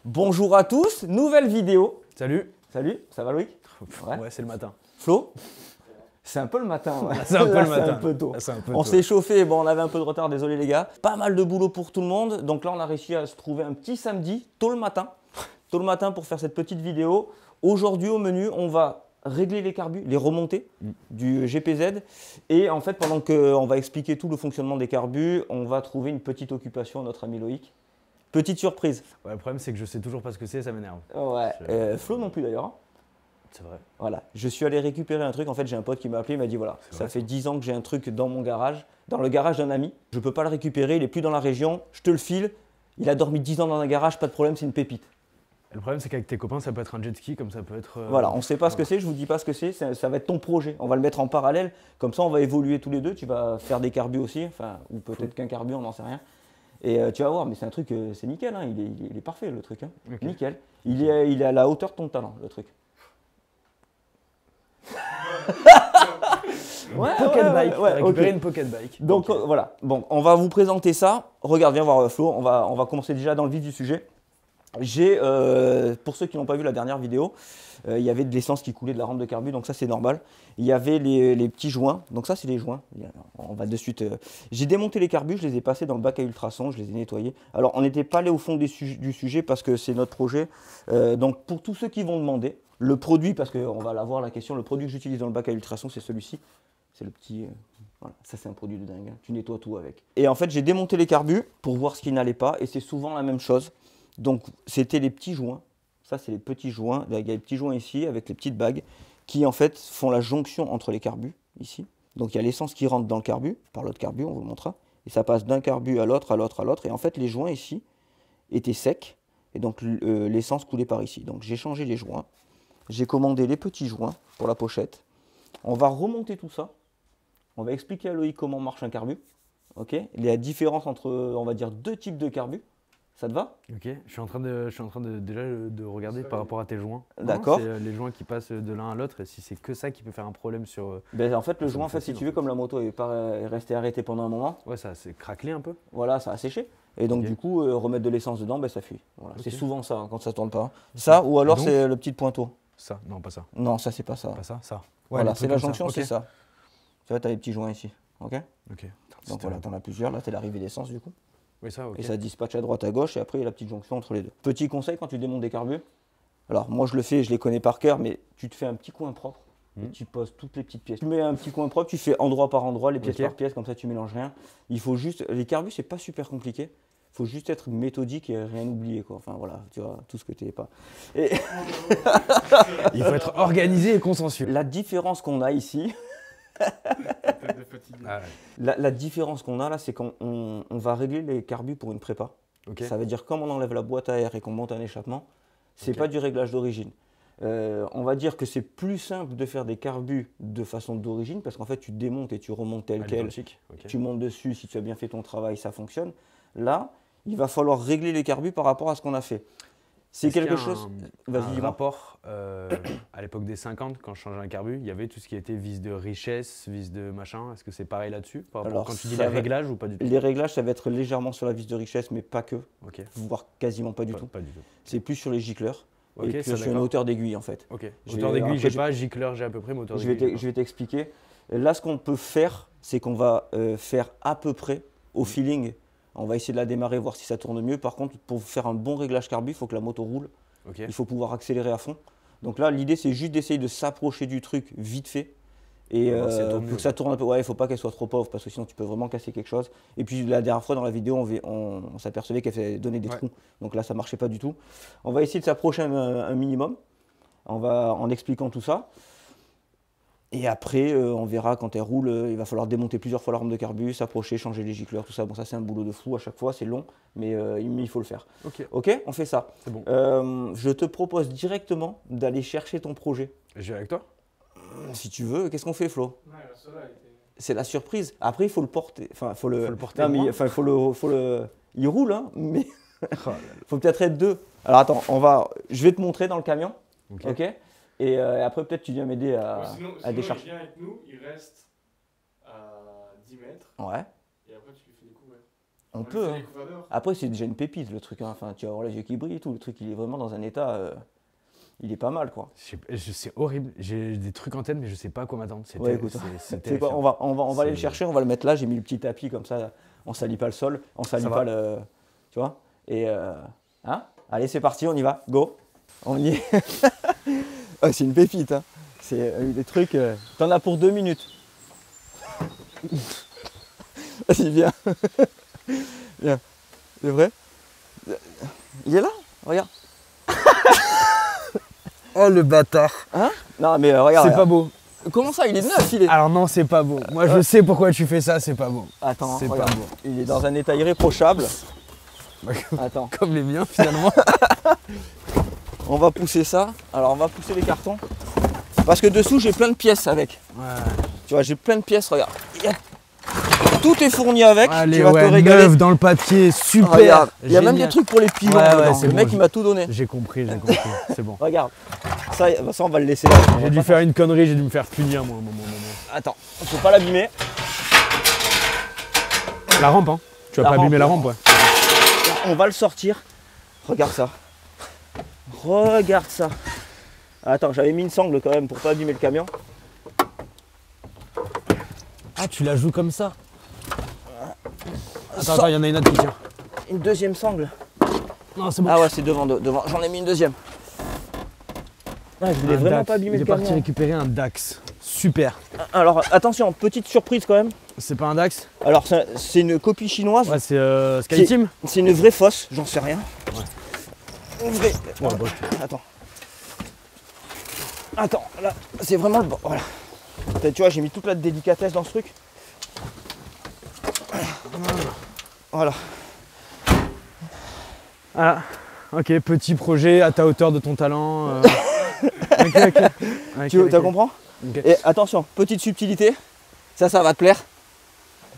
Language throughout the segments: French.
Bonjour à tous, nouvelle vidéo. Salut. Salut, ça va Loïc? Ouais, c'est le matin. Flo? C'est un peu le matin. Ouais. C'est un peu le matin. C'est un peu tôt. Là, un peu on tôt. s'est chauffé, bon on avait un peu de retard, désolé les gars. Pas mal de boulot pour tout le monde, donc là on a réussi à se trouver un petit samedi, tôt le matin. Tôt le matin pour faire cette petite vidéo. Aujourd'hui au menu, on va régler les carbus, les remontées du GPZ. Et en fait, pendant qu'on va expliquer tout le fonctionnement des carbus, on va trouver une petite occupation à notre ami Loïc. Petite surprise. Ouais, le problème, c'est que je sais toujours pas ce que c'est, ça m'énerve. Ouais, Flo non plus d'ailleurs. C'est vrai. Voilà, je suis allé récupérer un truc. En fait, j'ai un pote qui m'a appelé, il m'a dit voilà, ça fait 10 ans que j'ai un truc dans mon garage, dans le garage d'un ami. Je ne peux pas le récupérer, il n'est plus dans la région, je te le file. Il a dormi 10 ans dans un garage, pas de problème, c'est une pépite. Le problème, c'est qu'avec tes copains, ça peut être un jet ski, comme ça peut être. Voilà, on ne sait pas ce que c'est, je ne vous dis pas ce que c'est, ça va être ton projet. On va le mettre en parallèle, comme ça on va évoluer tous les deux. Tu vas faire des carbus aussi, enfin, ou peut-être qu'un carbu, on n'en sait rien. Et tu vas voir, mais c'est un truc, c'est nickel, hein, il est parfait le truc. Hein. Okay. Nickel. Il est à la hauteur de ton talent, le truc. Pocket bike, récupérer une pocket bike. Donc voilà, bon, on va vous présenter ça. Regarde, viens voir Flo, on va commencer déjà dans le vif du sujet. J'ai, pour ceux qui n'ont pas vu la dernière vidéo, il y avait de l'essence qui coulait de la rampe de carbu, donc ça c'est normal. Il y avait les petits joints, donc ça c'est les joints. On va de suite. J'ai démonté les carbus, je les ai passés dans le bac à ultrasons, je les ai nettoyés. Alors on n'était pas allé au fond du sujet parce que c'est notre projet. Donc pour tous ceux qui vont demander, le produit, parce qu'on va l'avoir la question, le produit que j'utilise dans le bac à ultrasons c'est celui-ci. C'est le petit. Voilà, ça c'est un produit de dingue, hein. Tu nettoies tout avec. Et en fait j'ai démonté les carbus pour voir ce qui n'allait pas et c'est souvent la même chose. Donc c'était les petits joints, ça c'est les petits joints, il y a les petits joints ici avec les petites bagues qui en fait font la jonction entre les carbus ici. Donc il y a l'essence qui rentre dans le carbu, par l'autre carbu on vous le montrera, et ça passe d'un carbu à l'autre, à l'autre, à l'autre, et en fait les joints ici étaient secs, et donc l'essence coulait par ici. Donc j'ai changé les joints, j'ai commandé les petits joints pour la pochette, on va remonter tout ça, on va expliquer à Loïc comment marche un carbu, ok, la différence entre on va dire deux types de carbus. Ça te va? Ok, je suis en train de déjà de regarder par rapport à tes joints. D'accord. C'est les joints qui passent de l'un à l'autre et si c'est que ça qui peut faire un problème sur. Ben, en fait, le joint, en fait, si tu veux, comme la moto est restée arrêtée pendant un moment. Ouais, ça s'est craquelé un peu. Voilà, ça a séché. Et donc, du coup, remettre de l'essence dedans, ben, ça fuit. Voilà. C'est souvent ça hein, quand ça tourne pas. Ça, ou alors c'est le petit pointeau. Ça, non, pas ça. Non, ça, c'est pas ça. Pas ça, ça. Ouais, voilà, c'est la jonction, c'est ça. Tu vois, tu as les petits joints ici. Ok. Ok. Donc voilà, tu en as plusieurs. Là, c'est l'arrivée d'essence, du coup. Oui, ça, okay. Et ça dispatche à droite, à gauche, et après il y a la petite jonction entre les deux. Petit conseil quand tu démontes des carbus, alors moi je le fais, je les connais par cœur, mais tu te fais un petit coin propre et tu poses toutes les petites pièces. Tu mets un petit coin propre, tu fais endroit par endroit, les pièces par pièce, comme ça tu mélanges rien. Il faut juste, les carbus c'est pas super compliqué, il faut juste être méthodique et rien oublier quoi. Enfin voilà, tu vois, tout ce que tu n'es pas. Et il faut être organisé et consensuel. La différence qu'on a ici, la différence qu'on a là, c'est qu'on va régler les carbus pour une prépa. Okay. Ça veut dire comme on enlève la boîte à air et qu'on monte un échappement, c'est pas du réglage d'origine. On va dire que c'est plus simple de faire des carbus de façon d'origine parce qu'en fait tu démontes et tu remontes tel quel. Tu montes dessus, si tu as bien fait ton travail, ça fonctionne. Là, il va falloir régler les carbus par rapport à ce qu'on a fait. C'est quelque chose. Vas-y, rapport à l'époque des 50, quand je changeais un carbu, il y avait tout ce qui était vis de richesse, vis de machin. Est-ce que c'est pareil là-dessus? Quand tu dis les réglages ou pas du tout? Les réglages, ça va être légèrement sur la vis de richesse, mais pas que. Voire quasiment pas du tout. C'est plus sur les gicleurs. Et puis sur une hauteur d'aiguille en fait. Hauteur d'aiguille, j'ai pas, gicleur, j'ai à peu près, mais hauteur d'aiguille. Je vais t'expliquer. Là, ce qu'on peut faire, c'est qu'on va faire à peu près au feeling. On va essayer de la démarrer, voir si ça tourne mieux. Par contre, pour faire un bon réglage carbu, il faut que la moto roule. Il faut pouvoir accélérer à fond. Donc là, l'idée, c'est juste d'essayer de s'approcher du truc vite fait. Et pour que ça tourne un peu. Ouais, il ne faut pas qu'elle soit trop pauvre parce que sinon, tu peux vraiment casser quelque chose. Et puis, la dernière fois, dans la vidéo, on s'apercevait qu'elle fait donner des trous. Donc là, ça ne marchait pas du tout. On va essayer de s'approcher un minimum en expliquant tout ça. Et après, on verra quand elle roule, il va falloir démonter plusieurs fois la rampe de carbu, s'approcher, changer les gicleurs, tout ça. Bon, ça c'est un boulot de fou à chaque fois, c'est long, mais il faut le faire. Ok, on fait ça. C'est bon. Je te propose directement d'aller chercher ton projet. Je vais avec toi? Si tu veux, qu'est-ce qu'on fait, Flo? C'est la surprise. Après, il faut le porter. Enfin, il faut le porter. Non, mais enfin, il roule, hein, mais il faut peut-être être deux. Alors attends, je vais te montrer dans le camion. Ok. Et après, peut-être tu viens m'aider à décharger. Il vient avec nous, il reste à 10 mètres. Ouais. Et après, tu lui fais découvrir. On peut. Hein. Après, c'est déjà une pépite le truc. Hein. Enfin, tu vas voir les yeux qui brillent et tout. Le truc, il est vraiment dans un état. Il est pas mal, quoi. C'est horrible. J'ai des trucs en tête, mais je sais pas à quoi m'attendre. Ouais, écoute, on va aller le chercher. On va le mettre là. J'ai mis le petit tapis comme ça. On salit pas le sol. On salit pas le. Tu vois. Et hein. Allez, c'est parti. On y va. Go. On y est. Ah, c'est une pépite. Hein. C'est des trucs. T'en as pour 2 minutes. Vas-y, viens. Viens. C'est vrai? Il est là? Regarde. Oh le bâtard. Hein? Non mais regarde. C'est pas beau. Comment ça? Il est neuf, il est. Alors non, c'est pas beau. Moi je sais pourquoi tu fais ça, c'est pas beau. Attends, c'est regarde. pas beau. Il est dans un état irréprochable. Attends. Comme les miens finalement. On va pousser ça. Alors on va pousser les cartons. Parce que dessous j'ai plein de pièces avec. Ouais. Tu vois, j'ai plein de pièces, regarde. Tout est fourni avec. Allez, tu vas te régaler. Neuf dans le papier, super. Regarde, il y a même des trucs pour les pilons. Le mec il m'a tout donné. J'ai compris, c'est bon. Regarde, ça on va le laisser là. J'ai dû faire une connerie, j'ai dû me faire punir moi. Attends, faut pas l'abîmer. La rampe, hein. Tu vas pas abîmer la rampe, ouais. On va le sortir. Regarde ça. Regarde ça. Attends, j'avais mis une sangle quand même pour pas abîmer le camion. Ah, tu la joues comme ça. Attends, il y en a une autre qui tient. Une deuxième sangle. Non, c'est bon. Ah ouais, c'est devant. J'en ai mis une deuxième. Ah, je voulais vraiment pas abîmer le camion. Il est parti récupérer un Dax. Super. Alors, attention, petite surprise quand même. C'est pas un Dax? Alors, c'est une copie chinoise. Ouais, c'est SkyTeam. C'est une vraie fosse, j'en sais rien. Ouais. Une vraie. Ouais, bon. Attends, là, c'est vraiment le bon. Voilà. Tu vois, j'ai mis toute la délicatesse dans ce truc. Voilà. Ah, ok, petit projet à ta hauteur de ton talent. Ok. Tu comprends? Okay. Et attention, petite subtilité, ça va te plaire.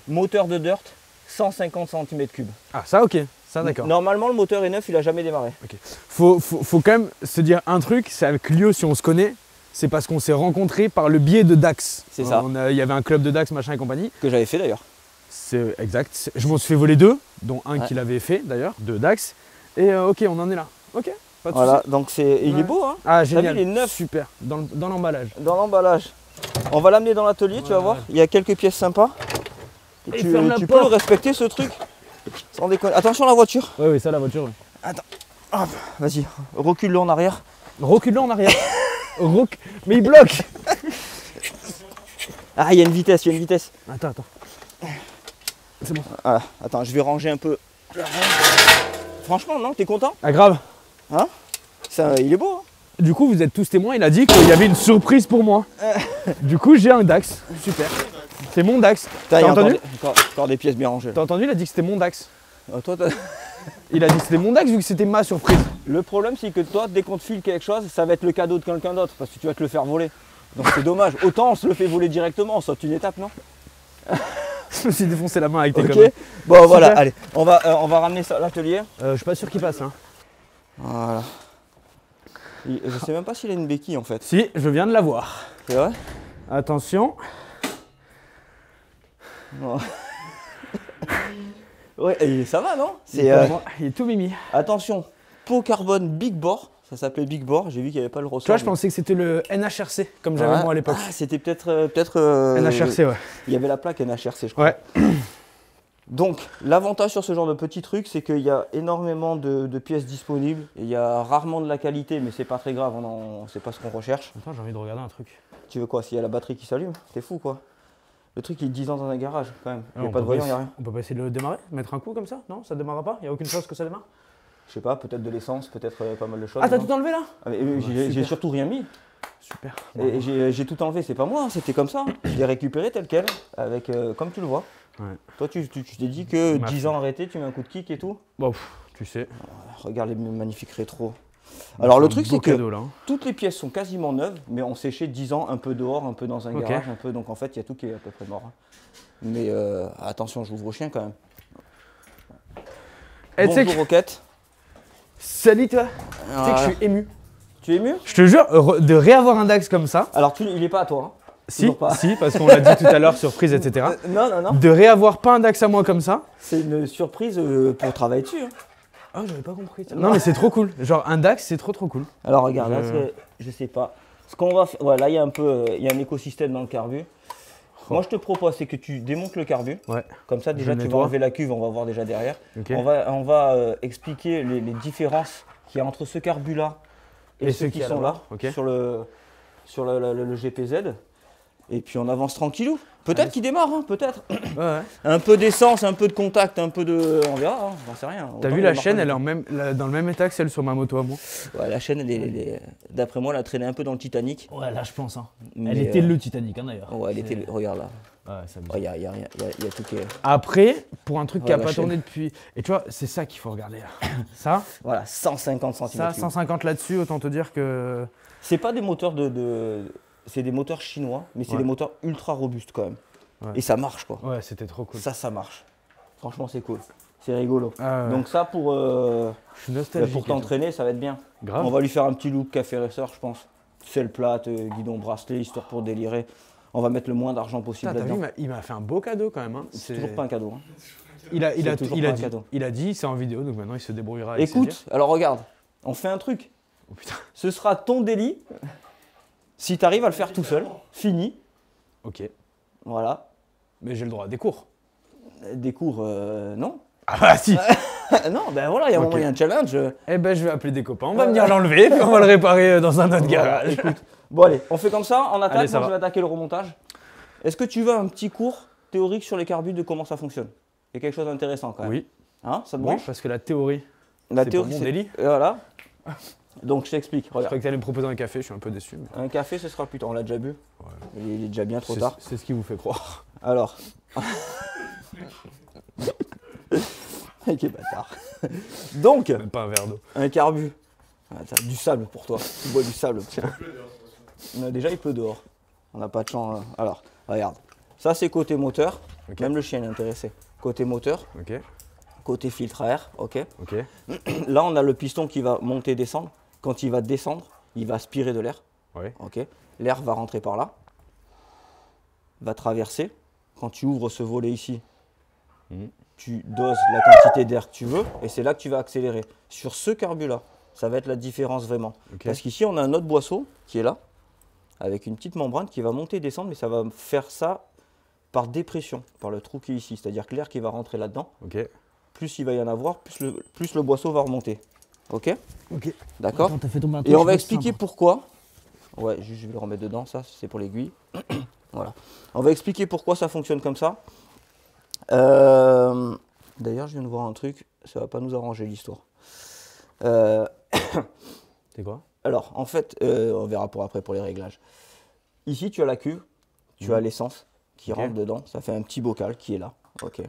Moteur de dirt, 150 cm3. Ah, ça, ok, ça, d'accord. Normalement, le moteur est neuf, il a jamais démarré. Ok. Faut quand même se dire un truc, c'est avec Lio, si on se connaît, c'est parce qu'on s'est rencontrés par le biais de Dax. C'est ça. Il y avait un club de Dax, machin et compagnie. Que j'avais fait d'ailleurs. C'est exact. Je m'en suis fait voler 2, dont un qui l'avait fait d'ailleurs, de Dax. Et ok, on en est là. Ok, pas de voilà, soucis. donc il est beau, hein. Ah, génial. Il est neuf. Super, dans l'emballage. Dans l'emballage. On va l'amener dans l'atelier, tu vas voir. Il y a quelques pièces sympas. Tu peux le respecter ce truc. Sans déconner. Attention la voiture. Oui, ça la voiture. Oui. Attends. Hop, vas-y, recule-le en arrière. Recule-le en arrière. Mais il bloque. Ah, il y a une vitesse, Attends. C'est bon. Voilà. Attends, je vais ranger un peu. Franchement, non, t'es content? Ah, grave. Hein? Ça, il est beau. Hein? Du coup, vous êtes tous témoins, il a dit qu'il y avait une surprise pour moi. Du coup, j'ai un Dax. Super. C'est mon Dax. T'as entendu? Encore des pièces bien rangées. T'as entendu? Il a dit que c'était mon Dax. Il a dit que c'était mon Dax vu que c'était ma surprise. Le problème, c'est que toi, dès qu'on te file quelque chose, ça va être le cadeau de quelqu'un d'autre parce que tu vas te le faire voler. Donc c'est dommage. Autant on se le fait voler directement, on saute une étape, non? Je me suis défoncé la main avec tes conneries. Okay. Bon, super. Voilà, allez, on va ramener ça à l'atelier. Je suis pas sûr qu'il passe. Hein. Voilà. Je sais même pas s'il a une béquille en fait. Si, je viens de la voir. C'est vrai? Attention. Non. Ouais, ça va, non? Il est tout mimi. Attention, pot carbone Big Bore. Ça s'appelait Big Bore, j'ai vu qu'il n'y avait pas le ressort. Tu vois, je pensais que c'était le NHRC, comme j'avais moi à l'époque. Ah, c'était peut-être NHRC, ouais. Il y avait la plaque NHRC, je crois. Ouais. Donc, l'avantage sur ce genre de petits trucs, c'est qu'il y a énormément de pièces disponibles. Il y a rarement de la qualité, mais c'est pas très grave, c'est pas ce qu'on recherche. Attends, j'ai envie de regarder un truc. Tu veux quoi? S'il y a la batterie qui s'allume, t'es fou quoi. Le truc, il est 10 ans dans un garage quand même. Il n'y a pas de voyant, il n'y a rien. On peut pas essayer de le démarrer? Mettre un coup comme ça? Non, ça démarrera pas? Il n'y a aucune chance que ça démarre? Je sais pas, peut-être de l'essence, peut-être pas mal de choses. Ah, t'as tout enlevé là? J'ai surtout rien mis. Super. Et j'ai tout enlevé, c'est pas moi, hein, c'était comme ça. Je l'ai récupéré tel quel, avec, comme tu le vois. Ouais. Toi, tu t'es dit que 10 ans arrêté, tu mets un coup de kick et tout? Bon, tu sais. Regarde les magnifiques rétros. Alors le truc, c'est que cadeau, là, hein. Toutes les pièces sont quasiment neuves, mais on séché 10 ans, un peu dehors, un peu dans un garage, un peu. Donc en fait, il y a tout qui est à peu près mort. Mais attention, j'ouvre au chien quand même. Bonjour Roquette. Salut toi. Tu sais que je suis ému. Tu es ému? Je te jure, de réavoir un Dax comme ça. Alors il est pas à toi. Hein. Si, parce qu'on l'a dit tout à l'heure, surprise, etc. Non. De réavoir pas un Dax à moi comme ça. C'est une surprise pour travailler dessus. Hein. Ah, j'avais pas compris. Non, mais c'est trop cool. Genre, un Dax, c'est trop cool. Alors, regarde, là, je sais pas. Ce qu'on va faire, voilà, là, il y a un écosystème dans le carbu. Moi, je te propose, c'est que tu démontes le carbu. Ouais. Comme ça, déjà, tu vas enlever la cuve, on va voir déjà derrière. Okay. On va expliquer les différences qu'il y a entre ce carbu-là et ceux qui sont là, sur le GPZ. Et puis, on avance tranquillou. Peut-être qu'il démarre, hein, peut-être. Ouais. Un peu d'essence, un peu de contact, un peu de... On verra, hein, j'en sais rien. T'as vu la chaîne, elle est dans le même état que celle sur ma moto à moi. Ouais, la chaîne, d'après moi, elle a traîné un peu dans le Titanic. Ouais, là, je pense. Hein. Mais, elle était le Titanic, hein, d'ailleurs. Ouais, elle était... Regarde là. Ouais, ça il y a rien, il y a tout qui est... Après, pour un truc qui n'a pas chaîne. tourné depuis... Et tu vois, c'est ça qu'il faut regarder là. Ça, voilà, 150 cm3. Ça, 150 là-dessus, autant te dire que... C'est pas des moteurs c'est des moteurs chinois, mais c'est des moteurs ultra robustes quand même. Ouais. Et ça marche quoi. Ouais, c'était trop cool. Ça marche. Franchement, c'est cool. C'est rigolo. Ouais. Donc ça, pour t'entraîner, ça va être bien. Grave. On va lui faire un petit look café racer, je pense. Selle plate, guidon bracelet, histoire pour délirer. On va mettre le moins d'argent possible là-dedans. Il m'a fait un beau cadeau quand même. Hein. C'est toujours pas un cadeau. Hein. Il a dit, c'est en vidéo, donc maintenant il se débrouillera. Écoute, alors regarde, on fait un truc. Oh, putain. Ce sera ton délit. Si tu arrives à le faire tout seul, fini. Ok. Voilà. Mais j'ai le droit à des cours. Des cours, non. Ah bah si. Non, ben voilà, il y a un moment, il y a un challenge. Eh ben je vais appeler des copains, on va venir l'enlever, puis on va le réparer dans un autre garage. Écoute. Bon allez, on fait comme ça, on attaque, allez, moi je vais attaquer le remontage. Est-ce que tu veux un petit cours théorique sur les carbus de comment ça fonctionne? Il y a quelque chose d'intéressant quand même. Oui. Hein, ça te branche? Parce que la théorie, c'est pour mon délit. Voilà. Donc je t'explique. Je croyais que tu allais me proposer un café, je suis un peu déçu. Mais... Un café, ce sera plus tard, on l'a déjà bu. Ouais. Il est déjà bien trop tard. C'est ce qui vous fait croire. Alors. Quel bâtard. Donc. Même pas un verre d'eau. Un carbu. Ah, t'as du sable pour toi. Tu bois du sable. Déjà, il pleut dehors. On n'a pas de chance. Alors, regarde. Ça, c'est côté moteur. Okay. Même le chien est intéressé. Côté moteur. Ok. Côté filtre à air. Ok. Ok. Là, on a le piston qui va monter, descendre. Quand il va descendre, il va aspirer de l'air. Ouais. Ok. L'air va rentrer par là. Va traverser. Quand tu ouvres ce volet ici, tu doses la quantité d'air que tu veux. Et c'est là que tu vas accélérer. Sur ce carbu-là, ça va être la différence vraiment. Okay. Parce qu'ici, on a un autre boisseau qui est là, avec une petite membrane qui va monter et descendre, mais ça va faire ça par dépression, par le trou qui est ici. C'est-à-dire que l'air qui va rentrer là-dedans, plus il va y en avoir, plus le boisseau va remonter. Ok. Ok. D'accord. Et on va expliquer pourquoi. Ouais, je vais le remettre dedans, ça, c'est pour l'aiguille. Voilà. On va expliquer pourquoi ça fonctionne comme ça. D'ailleurs, je viens de voir un truc, ça va pas nous arranger l'histoire. C'est quoi? Alors, en fait, on verra pour après pour les réglages. Ici, tu as la cuve, tu as l'essence qui rentre dedans. Ça fait un petit bocal qui est là. Ok.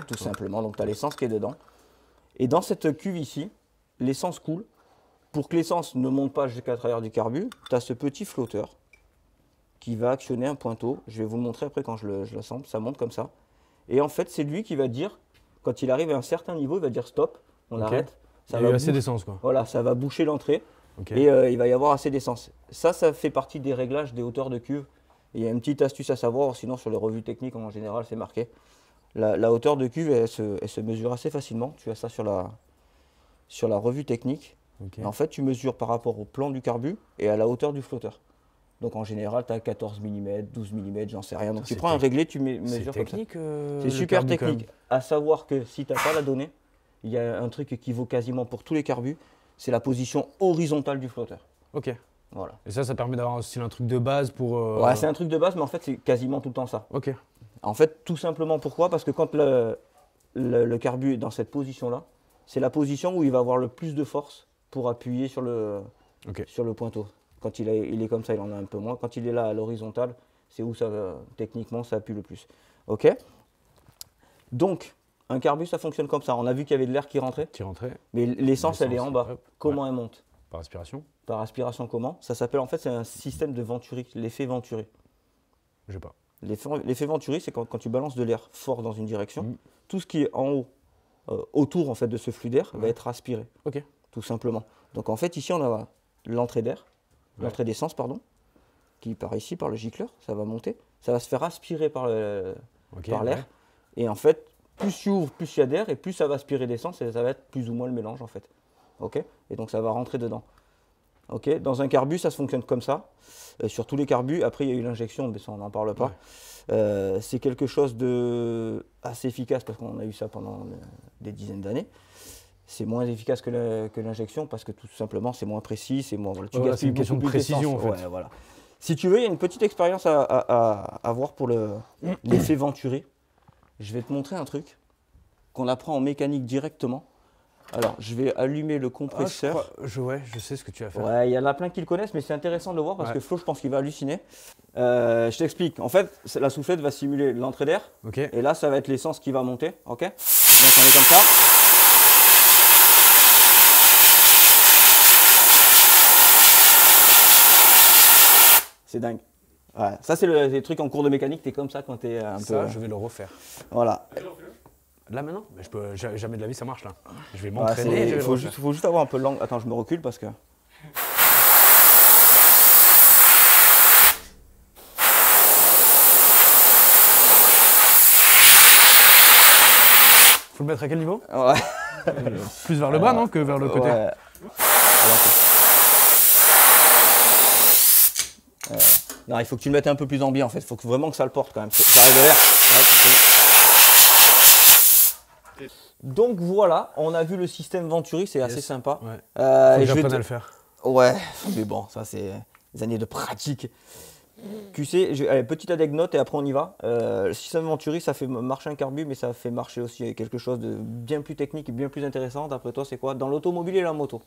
Tout simplement. Donc, tu as l'essence qui est dedans. Et dans cette cuve ici, l'essence coule. Pour que l'essence ne monte pas jusqu'à travers du carbu, tu as ce petit flotteur qui va actionner un pointeau. Je vais vous le montrer après quand je l'assemble. Ça monte comme ça. Et en fait, c'est lui qui va dire, quand il arrive à un certain niveau, il va dire stop, on arrête. Ça va assez d'essence quoi. Voilà, ça va boucher l'entrée. Et il va y avoir assez d'essence. Ça fait partie des réglages des hauteurs de cuve. Il y a une petite astuce à savoir, sinon sur les revues techniques en général c'est marqué. La hauteur de cuve elle se mesure assez facilement. Tu as ça sur la revue technique. Et en fait tu mesures par rapport au plan du carbu et à la hauteur du flotteur. Donc en général tu as 14 mm, 12 mm, j'en sais rien. Donc tu prends un réglé, tu mesures comme ça. C'est super technique. À savoir que si tu n'as pas la donnée, il y a un truc qui vaut quasiment pour tous les carbus. C'est la position horizontale du flotteur. Ok. Voilà. Et ça permet d'avoir aussi un truc de base pour... Ouais, c'est un truc de base, mais en fait, c'est quasiment tout le temps ça. Ok. En fait, tout simplement, pourquoi? Parce que quand le carbu est dans cette position-là, c'est la position où il va avoir le plus de force pour appuyer sur le pointeau. Quand il est comme ça, il en a un peu moins. Quand il est là, à l'horizontale, c'est où ça techniquement, ça appuie le plus. Ok. Donc, un carbu, ça fonctionne comme ça. On a vu qu'il y avait de l'air qui rentrait. Mais l'essence, elle est en bas. Comment elle monte? Par aspiration. Par aspiration comment? Ça s'appelle, en fait, c'est un système de Venturi, l'effet Venturi. Je sais pas. L'effet Venturi, c'est quand tu balances de l'air fort dans une direction, tout ce qui est en haut, autour en fait, de ce flux d'air, va être aspiré. Ok. Tout simplement. Donc en fait, ici, on a l'entrée d'air, l'entrée d'essence, pardon, qui part ici, par le gicleur, ça va monter. Ça va se faire aspirer par l'air. Ouais. Et en fait, plus tu ouvres, plus il y a d'air et plus ça va aspirer d'essence et ça va être plus ou moins le mélange en fait. Ok. Et donc ça va rentrer dedans. Ok. Dans un carbu, ça se fonctionne comme ça. Sur tous les carbus, après il y a eu l'injection, mais ça on n'en parle pas. Ouais. C'est quelque chose de assez efficace parce qu'on a eu ça pendant des dizaines d'années. C'est moins efficace que l'injection parce que tout simplement c'est moins précis, c'est moins. Voilà, c'est une question de précision en fait. Ouais, voilà. Si tu veux, il y a une petite expérience à voir pour l'effet Venturi. Je vais te montrer un truc qu'on apprend en mécanique directement. Alors, je vais allumer le compresseur. Je sais ce que tu vas faire. Ouais, il y en a plein qui le connaissent, mais c'est intéressant de le voir parce que Flo, je pense qu'il va halluciner. Je t'explique. En fait, la soufflette va simuler l'entrée d'air. Okay. Et là, ça va être l'essence qui va monter. Ok. Donc, on est comme ça. C'est dingue. Ouais, ça, c'est les trucs en cours de mécanique. Tu es comme ça quand tu es un peu. Ça, je vais le refaire. Voilà. Là maintenant, mais je peux jamais de la vie ça marche là. Je vais m'entraîner. Il faut juste avoir un peu l'angle. Attends, je me recule parce que. Faut le mettre à quel niveau? Ouais. Plus vers le bas non que vers le côté. Ouais. Non, il faut que tu le mettes un peu plus en biais en fait. Il faut vraiment que ça le porte quand même. Ça arrive de l'air. Donc voilà, on a vu le système Venturi, c'est assez sympa. Ouais. Faut que j'apprenne à le faire. Ouais, mais bon, ça c'est des années de pratique. QC, allez, petite anecdote et après on y va. Le système Venturi, ça fait marcher un carbu, mais ça fait marcher aussi quelque chose de bien plus technique et bien plus intéressant. D'après toi, c'est quoi? Dans l'automobile et la moto?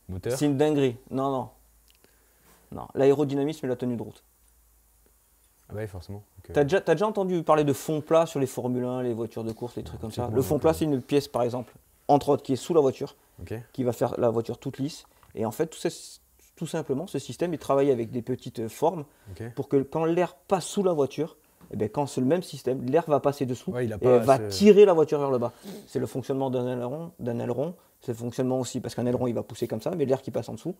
Moteur? C'est une dinguerie. Non. L'aérodynamisme et la tenue de route. Ah bah oui, forcément. T'as déjà entendu parler de fond plat sur les Formule 1, les voitures de course, les trucs comme ça? Le fond plat, c'est une pièce, par exemple, entre autres, qui est sous la voiture, qui va faire la voiture toute lisse. Et en fait, tout simplement, ce système, il travaille avec des petites formes pour que quand l'air passe sous la voiture, et bien quand c'est le même système, l'air va passer dessous et va tirer la voiture vers le bas. C'est le fonctionnement d'un aileron, c'est le fonctionnement aussi, parce qu'un aileron, il va pousser comme ça, mais l'air qui passe en dessous,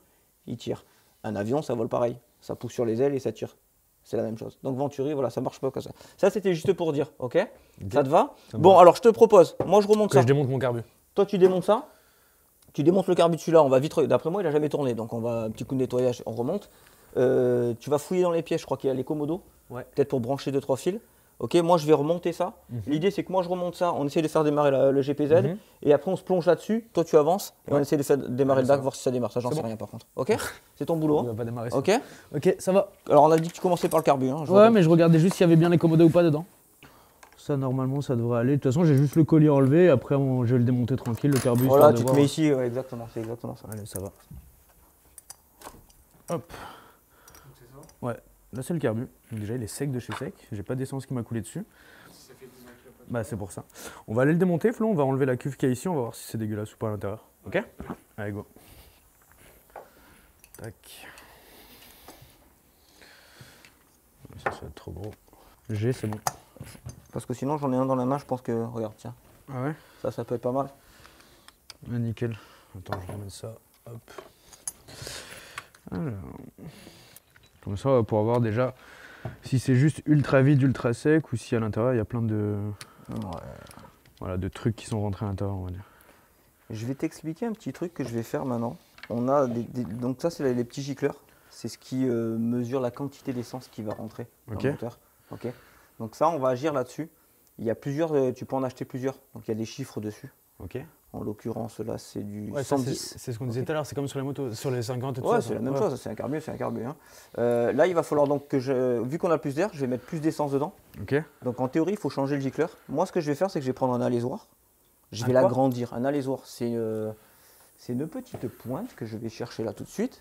il tire. Un avion, ça vole pareil, ça pousse sur les ailes et ça tire. C'est la même chose. Donc Venturi, voilà, ça marche pas comme ça. Ça, c'était juste pour dire, ok? Ça te va? Bon, alors je te propose, moi je remonte ça. Je démonte mon carbu. Toi, tu démontes ça. Tu démontes le carbu de celui-là, on va vite. D'après moi, il n'a jamais tourné, donc on va un petit coup de nettoyage, on remonte. Tu vas fouiller dans les pièces, je crois qu'il y a les commodos. Ouais. Peut-être pour brancher 2-3 fils. Ok, moi je vais remonter ça. L'idée c'est que moi je remonte ça, on essaie de faire démarrer le GPZ et après on se plonge là-dessus, toi tu avances et on essaie de faire démarrer le DAC, voir si ça démarre. Ça j'en sais rien par contre. Ok. C'est ton boulot. Il va pas démarrer ça. Ok. Ok, ça va. Alors on a dit que tu commençais par le carbu. Hein, ouais, mais je regardais juste s'il y avait bien les commodos ou pas dedans. Ça normalement ça devrait aller. De toute façon j'ai juste le collier enlevé, après je vais le démonter tranquille, le carbu. Voilà, tu te mets ici, ouais, exactement, c'est exactement ça. Allez, ça va. Hop. Ouais. Là c'est le carbu, donc déjà il est sec de chez sec, j'ai pas d'essence qui m'a coulé dessus. Bah c'est pour ça. On va aller le démonter Flo, on va enlever la cuve qu'il y a ici, on va voir si c'est dégueulasse ou pas à l'intérieur. Ok? Allez go. Tac. Ça va être trop gros. G c'est bon. Parce que sinon j'en ai un dans la main, je pense que, regarde tiens. Ah ouais? Ça peut être pas mal. Ah, nickel. Attends je remets ça, hop. Alors... Comme ça, on va pouvoir voir déjà si c'est juste ultra vide, ultra sec ou si à l'intérieur il y a plein de, voilà, de trucs qui sont rentrés à l'intérieur, on va dire. Je vais t'expliquer un petit truc que je vais faire maintenant. On a donc ça c'est les petits gicleurs. C'est ce qui mesure la quantité d'essence qui va rentrer dans le moteur. Ok. Donc ça, on va agir là-dessus. Il y a plusieurs, tu peux en acheter plusieurs. Donc il y a des chiffres dessus. Ok. En l'occurrence, là, c'est du 110. C'est ce qu'on disait tout à l'heure, c'est comme sur les motos, sur les 50 et tout ça. Ouais, c'est la même chose, c'est un carbu, Hein. Là, il va falloir donc que vu qu'on a plus d'air, je vais mettre plus d'essence dedans. Ok. Donc en théorie, il faut changer le gicleur. Moi, ce que je vais faire, c'est que je vais prendre un alaisoir. Je vais l'agrandir. Un alaisoir, c'est une petite pointe que je vais chercher là tout de suite.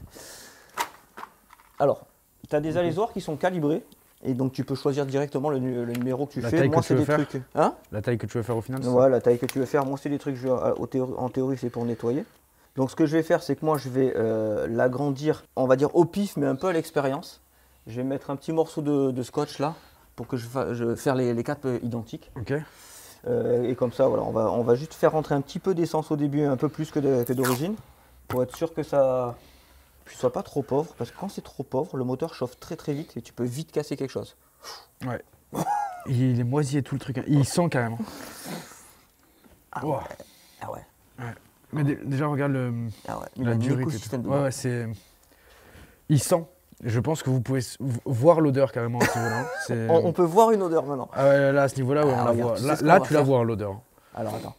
Alors, tu as des alaisoirs qui sont calibrés. Et donc tu peux choisir directement le numéro que tu fais. Moi c'est des trucs. Hein? La taille que tu veux faire au final? Ouais, la taille que tu veux faire. Moi c'est des trucs, en théorie c'est pour nettoyer. Donc ce que je vais faire, c'est que moi je vais l'agrandir, on va dire au pif, mais un peu à l'expérience. Je vais mettre un petit morceau de scotch là, pour que je faire les quatre identiques. Ok. Et comme ça, voilà, on va juste faire rentrer un petit peu d'essence au début, un peu plus que d'origine, pour être sûr que ça Puis sois pas trop pauvre, parce que quand c'est trop pauvre, le moteur chauffe très très vite et tu peux vite casser quelque chose. Ouais. Il est moisi et tout le truc. Hein. Il sent carrément. Ah Wow. ouais. Ah ouais. Ouais. Mais déjà, regarde Ah ouais. Il y la a un durée. écosystème Ouais, dedans. ouais, c'est. Il sent. Je pense que vous pouvez voir l'odeur carrément à ce niveau-là. On peut voir une odeur maintenant. Ah ouais, là, à ce niveau-là, ouais, Ah, on la regarde, voit. tu sais Là, ce qu'on là va tu la faire vois, l'odeur. Alors attends.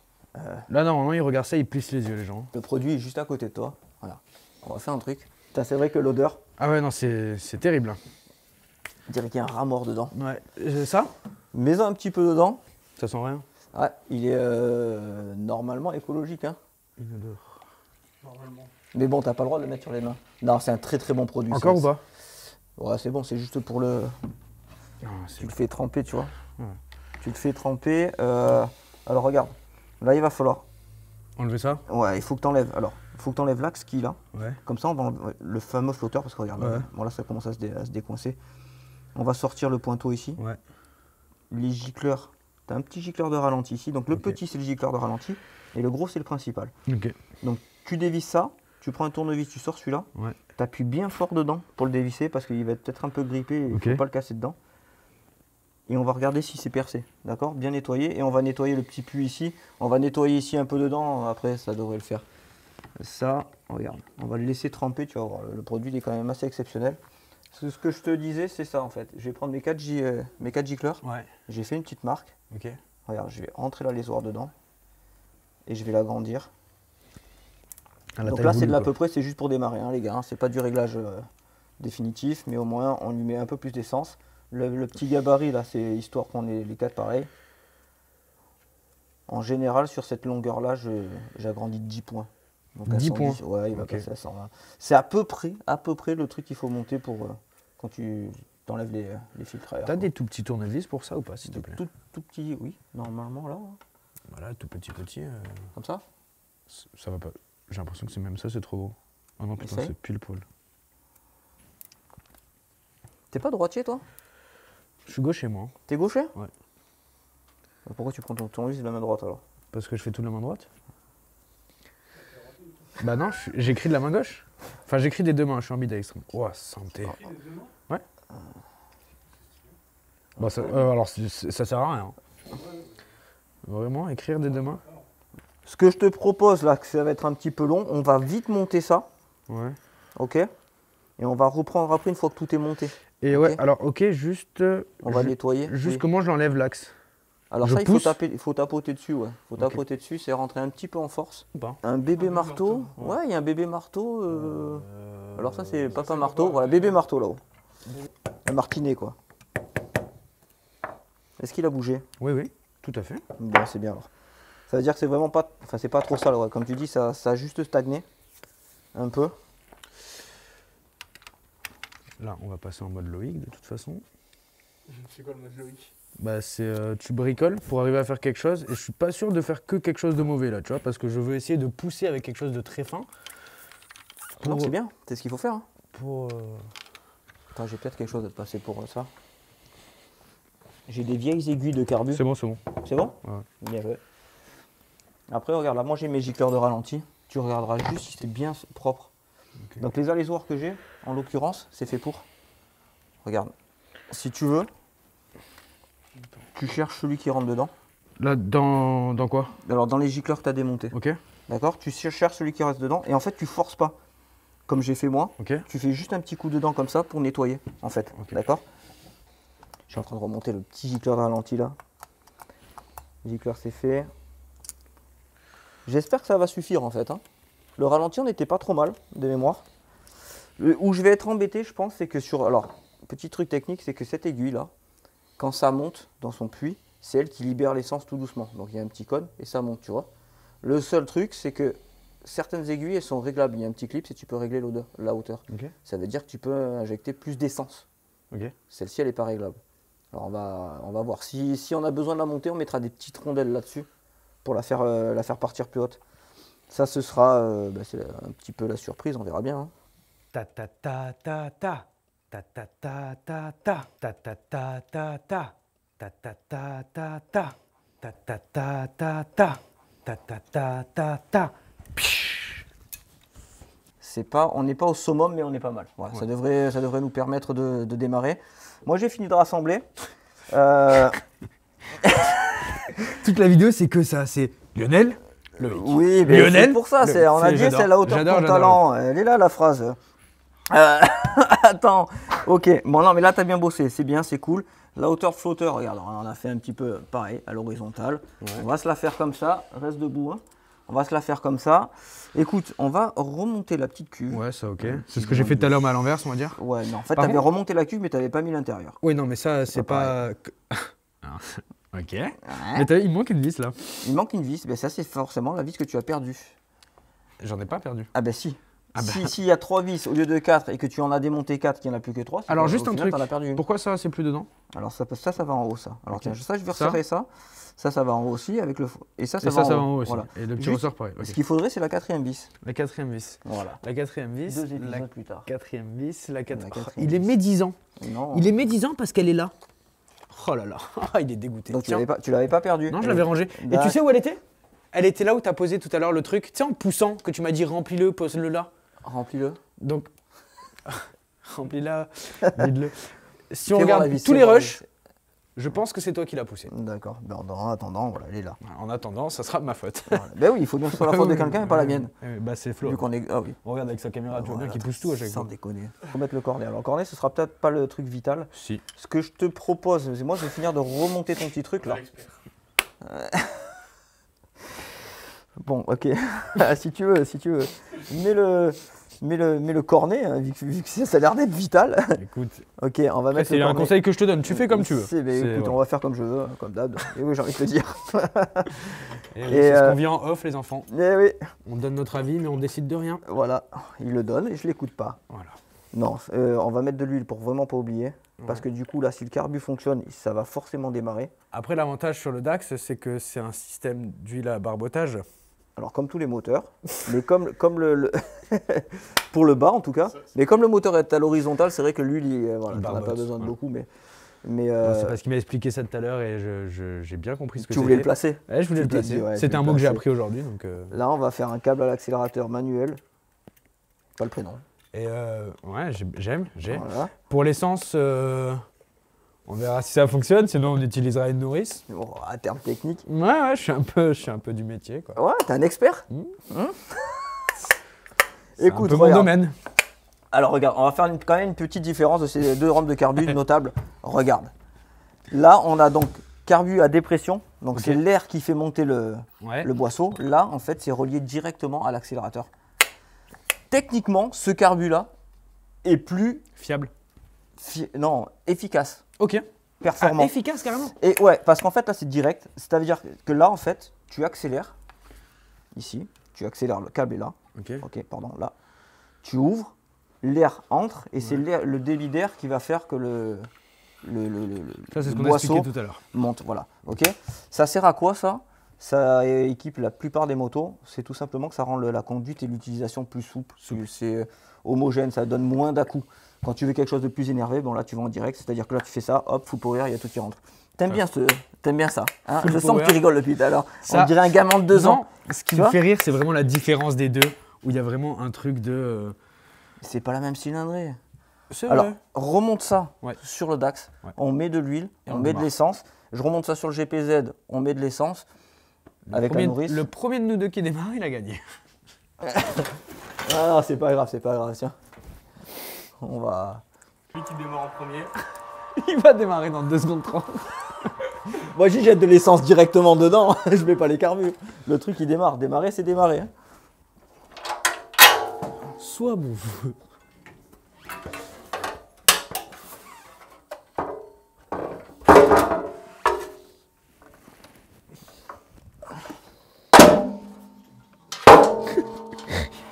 Là, normalement, ils regardent ça, ils plissent les yeux, les gens. Le produit est juste à côté de toi. Voilà. On va faire un truc. Putain, c'est vrai que l'odeur, Ah ouais, non, c'est terrible. Hein. on dirait qu'il y a un rat mort dedans. Ouais. Ça Mets-en un petit peu dedans. Ça sent rien. Ouais, il est normalement écologique. Hein. Une odeur. Mais bon, t'as pas le droit de le mettre sur les mains. Non, c'est un très très bon produit. Encore ça. ou pas Ouais, c'est bon, c'est juste pour le. Non, Tu le fais tremper, tu vois. Ouais. Tu le fais tremper. Alors regarde, là il va falloir. Enlever ça. Ouais, il faut que t'enlèves. Alors, il faut que t'enlèves l'axe qu'il a. Ouais. Comme ça, on va enlever le fameux flotteur parce que regarde, Ouais. bon, là ça commence à se décoincer. On va sortir le pointeau ici. Ouais. Les gicleurs. T'as un petit gicleur de ralenti ici. Donc le Ok. petit c'est le gicleur de ralenti et le gros c'est le principal. Ok. Donc tu dévisses ça. Tu prends un tournevis, tu sors celui-là. Ouais. Tu appuies bien fort dedans pour le dévisser parce qu'il va être peut-être un peu grippé et il ne Ok. faut pas le casser dedans. Et on va regarder si c'est percé, d'accord? Bien nettoyer. Et on va nettoyer le petit puits ici. On va nettoyer ici un peu dedans, après ça devrait le faire. Ça, regarde, on va le laisser tremper, tu vas voir, le produit il est quand même assez exceptionnel. Ce que je te disais, c'est ça en fait. Je vais prendre mes 4 gicleurs. Ouais. J'ai fait une petite marque. Ok. Regarde, je vais rentrer la lésoire dedans. Et je vais l'agrandir. Donc là, c'est de l'à peu près, c'est juste pour démarrer, hein, les gars. Hein. C'est pas du réglage définitif, mais au moins, on lui met un peu plus d'essence. Le petit gabarit, là, c'est histoire qu'on ait les 4 pareils. En général, sur cette longueur-là, j'agrandis de 10 points. Donc à 10 110, points. Ouais, il va Ok. passer à 120. C'est à peu près le truc qu'il faut monter pour quand tu t'enlèves les filtres à air. T'as des tout petits tournevis pour ça ou pas, s'il te Des plaît tout petits, oui, normalement, là, hein, Voilà, tout petit. comme ça. Ça va pas. J'ai l'impression que c'est même ça, c'est trop beau. Ah non, putain, Essaye. c'est pile poil. T'es pas droitier, toi? Je suis gaucher, moi. Hein, T'es gaucher? Ouais. Pourquoi tu prends ton tournevis de la main droite alors? parce que je fais tout de la main droite. Bah non, j'écris de la main gauche. Enfin, j'écris des deux mains, je suis ambidextre. Oh, santé. Ouais. Bah, ça, alors, ça sert à rien. Vraiment, écrire des deux mains? Ce que je te propose là, que ça va être un petit peu long, on va vite monter ça, Ouais. ok? Et on va reprendre après une fois que tout est monté. Et Ok. ouais, alors, ok, juste. On va nettoyer. Juste oui. comment je l'enlève l'axe? Alors je ça, pousse. il faut tapoter dessus, ouais. Il faut tapoter dessus, c'est rentrer un petit peu en force. Ou pas? Un bébé marteau, ouais, il y a un bébé marteau. Alors ça, c'est papa marteau, voilà, bébé marteau là-haut. Un martinet, quoi. Est-ce qu'il a bougé? Oui, oui, tout à fait. Bon, c'est bien alors. Ça veut dire que c'est vraiment pas, enfin c'est pas trop sale, ouais. Comme tu dis, ça a juste stagné un peu. Là, on va passer en mode Loïc de toute façon. C'est quoi le mode Loïc? Bah, c'est tu bricoles pour arriver à faire quelque chose et je suis pas sûr de faire que quelque chose de mauvais là, tu vois, parce que je veux essayer de pousser avec quelque chose de très fin. Non, c'est bien, c'est ce qu'il faut faire. Hein. Pour. Attends, j'ai peut-être quelque chose à te passer pour ça. J'ai des vieilles aiguilles de carbu. C'est bon, c'est bon. C'est bon? Ouais. Bien joué. Après, regarde, là, moi j'ai mes gicleurs de ralenti. Tu regarderas juste si c'est bien propre. Ok. Donc les alésoirs que j'ai, en l'occurrence, c'est fait pour. Regarde, si tu veux, tu cherches celui qui rentre dedans. Là, dans quoi? Alors dans les gicleurs que tu as démontés, Ok, d'accord? Tu cherches celui qui reste dedans et en fait tu forces pas. Comme j'ai fait moi, ok. tu fais juste un petit coup dedans comme ça pour nettoyer, en fait. Ok. D'accord? Je suis en train de remonter le petit gicleur de ralenti là. Le gicleur c'est fait. J'espère que ça va suffire en fait. Hein. Le ralenti on n'était pas trop mal de mémoire. Où je vais être embêté, je pense, c'est que sur. Alors, petit truc technique, c'est que cette aiguille là, quand ça monte dans son puits, c'est elle qui libère l'essence tout doucement. Donc il y a un petit cône et ça monte, tu vois. Le seul truc, c'est que certaines aiguilles, elles sont réglables. Il y a un petit clip, et tu peux régler la hauteur. Ok. Ça veut dire que tu peux injecter plus d'essence. Ok. Celle-ci, elle n'est pas réglable. Alors on va voir. Si on a besoin de la monter, on mettra des petites rondelles là-dessus pour la faire partir plus haute. Ça, ce sera c'est un petit peu la surprise, on verra bien. Hein. Ta ta ta ta ta. Ta ta ta ta ta. Ta ta ta ta ta. Ta ta ta ta ta. Ta ta ta ta ta. Ta ta ta ta ta. on n'est pas au summum, mais on est pas mal. Voilà, Ouais. ça devrait nous permettre de démarrer. Moi, j'ai fini de rassembler. Toute la vidéo, c'est que ça. C'est Lionel, Oui, mais Lionel, c'est pour ça. le- On a dit j'adore. c'est à la hauteur de J'adore, ton j'adore. talent. Elle est là la phrase. Attends. Ok. Bon non, mais là t'as bien bossé. C'est bien, c'est cool. La hauteur de flotteur, regarde, on a fait un petit peu pareil à l'horizontale. On va se la faire comme ça. Reste debout. Hein. On va se la faire comme ça. Écoute, on va remonter la petite cuve. Ouais, ça, ok. C'est ce que j'ai fait tout à l'heure, mais à l'envers, on va dire. Ouais, non. En fait, Par t'avais contre- remonté la cuve, mais t'avais pas mis l'intérieur. Oui, non, mais ça, c'est pas pas. Ok. Ouais. Mais il me manque une vis là. Il manque une vis. Ben ça, c'est forcément la vis que tu as perdue. J'en ai pas perdu. Ah ben si. Ah ben. S'il y a 3 vis au lieu de 4 et que tu en as démonté 4, qu'il n'y en a plus que 3, Alors, juste au un final, truc. t'en as perdu une. Pourquoi ça, c'est plus dedans? Alors ça va en haut ça. Alors Ok. tiens, ça je vais Ça resserrer ça. Ça va en haut aussi avec le et ça Et va ça en va en haut. haut aussi. Voilà. Et le petit Juste- ressort, pareil. ok. Ce qu'il faudrait c'est la 4e vis. La 4e vis. Voilà. La 4e vis. 2 épisodes La plus tard. 4e vis. La 4... La Oh, 4e il est vis. médisant. Non. Il est médisant parce qu'elle est là. Oh là là. Il est dégoûté. Donc Tiens. tu l'avais pas perdu. Non, je l'avais rangée. Et D'accord. tu sais où elle était? Elle était là où tu as posé tout à l'heure le truc. Tu sais, en poussant, que tu m'as dit remplis-le, pose-le là. Remplis-le. Donc, remplis-la, vide-le. Si on Fais voir regarde la vis, tous fais les voir la rushs, je pense que c'est toi qui l'as poussé. D'accord. Ben, en attendant, voilà, elle est là. En attendant, ça sera ma faute. Voilà. Ben oui, il faut bien que ce soit la faute de quelqu'un et pas la mienne. Bah, c'est Flo. Vu qu'on est. Ah oui. On regarde avec sa caméra, tu vois bien Voilà, qu'il pousse tout à chaque sans fois. déconner. Faut mettre le cornet. Alors le cornet, ce sera peut-être pas le truc vital. Si. Ce que je te propose, c'est moi je vais finir de remonter ton petit truc là. Bon, ok. si tu veux. Mets le cornet, hein, vu que ça a l'air d'être vital. Écoute, Ok, on va après, mettre c'est le un cornet. conseil que je te donne. Tu fais comme tu veux. Mais C'est- écoute, ouais. on va faire comme je veux, hein, comme d'hab. Et oui, j'ai envie de te dire. Et Et, c'est ce qu'on vit en off, les enfants. Eh oui, On donne notre avis, mais on décide de rien. voilà. Il le donne et je l'écoute pas. Voilà. Non, on va mettre de l'huile pour vraiment pas oublier. Parce que du coup, là, si le carbu fonctionne, ça va forcément démarrer. Après, l'avantage sur le Dax, c'est que c'est un système d'huile à barbotage. Alors, comme tous les moteurs, mais comme pour le bas en tout cas, mais comme le moteur est à l'horizontale, c'est vrai que l'huile, voilà, Il t'en as pas barbote, besoin de voilà. beaucoup, mais C'est parce qu'il m'a expliqué ça tout à l'heure et j'ai bien compris ce que tu c'était. voulais le placer. Ouais, je voulais Tu le t'es placer. dit, ouais, je C'était vais un le mot que j'ai placer. appris aujourd'hui. Donc, Là, on va faire un câble à l'accélérateur manuel. Pas le prénom. Et ouais, j'aime. Voilà. Pour l'essence, on verra si ça fonctionne, sinon on utilisera une nourrice. Bon, à terme technique. Ouais, je suis un peu du métier, quoi. Ouais, t'es un expert. C'est Écoute, un peu mon regarde. domaine. Alors regarde, on va faire quand même une petite différence de ces deux rampes de carbu notables. Regarde. Là, on a donc carbu à dépression. Donc Ok. c'est l'air qui fait monter Ouais. le boisseau. Là, en fait, c'est relié directement à l'accélérateur. Techniquement, ce carbu-là est plus Fiable. efficace, Ok. performant. Efficace carrément. Et ouais, parce qu'en fait, là, c'est direct. C'est-à-dire que là, en fait, tu accélères. Ici, tu accélères, le câble est là. Ok. Ok, pardon, là. Tu ouvres, l'air entre, et c'est le débit d'air qui va faire que le Ça, c'est ce le qu'on a boisseau expliqué tout à l'heure. monte. Voilà, ok. Ça sert à quoi ça? Ça équipe la plupart des motos. C'est tout simplement que ça rend la conduite et l'utilisation plus souple. C'est homogène, ça donne moins d'à-coups. Quand tu veux quelque chose de plus énervé, bon là tu vas en direct, c'est-à-dire que là tu fais ça, hop, full power, il y a tout qui rentre. T'aimes bien ça, hein? Full Je sens que power. tu rigoles depuis tout à l'heure. Ça- On dirait un gamin de 2 ans. Non, ce qui Tu me vois fait rire, c'est vraiment la différence des deux, où il y a vraiment un truc de. C'est pas la même cylindrée. C'est Alors, vrai. remonte ça Ouais. sur le Dax, Ouais. on met de l'huile, Et on on met de démarre. l'essence. Je remonte ça sur le GPZ, on met de l'essence avec la nourrice. Le premier de nous deux qui démarre, il a gagné. Ah, c'est pas grave, tiens. On va. Lui qui démarre en premier. Il va démarrer dans 2 secondes 30. Moi, j'y jette de l'essence directement dedans, je mets pas les carbures. Le truc, il démarre. Démarrer, c'est démarrer. Hein. Soit bon.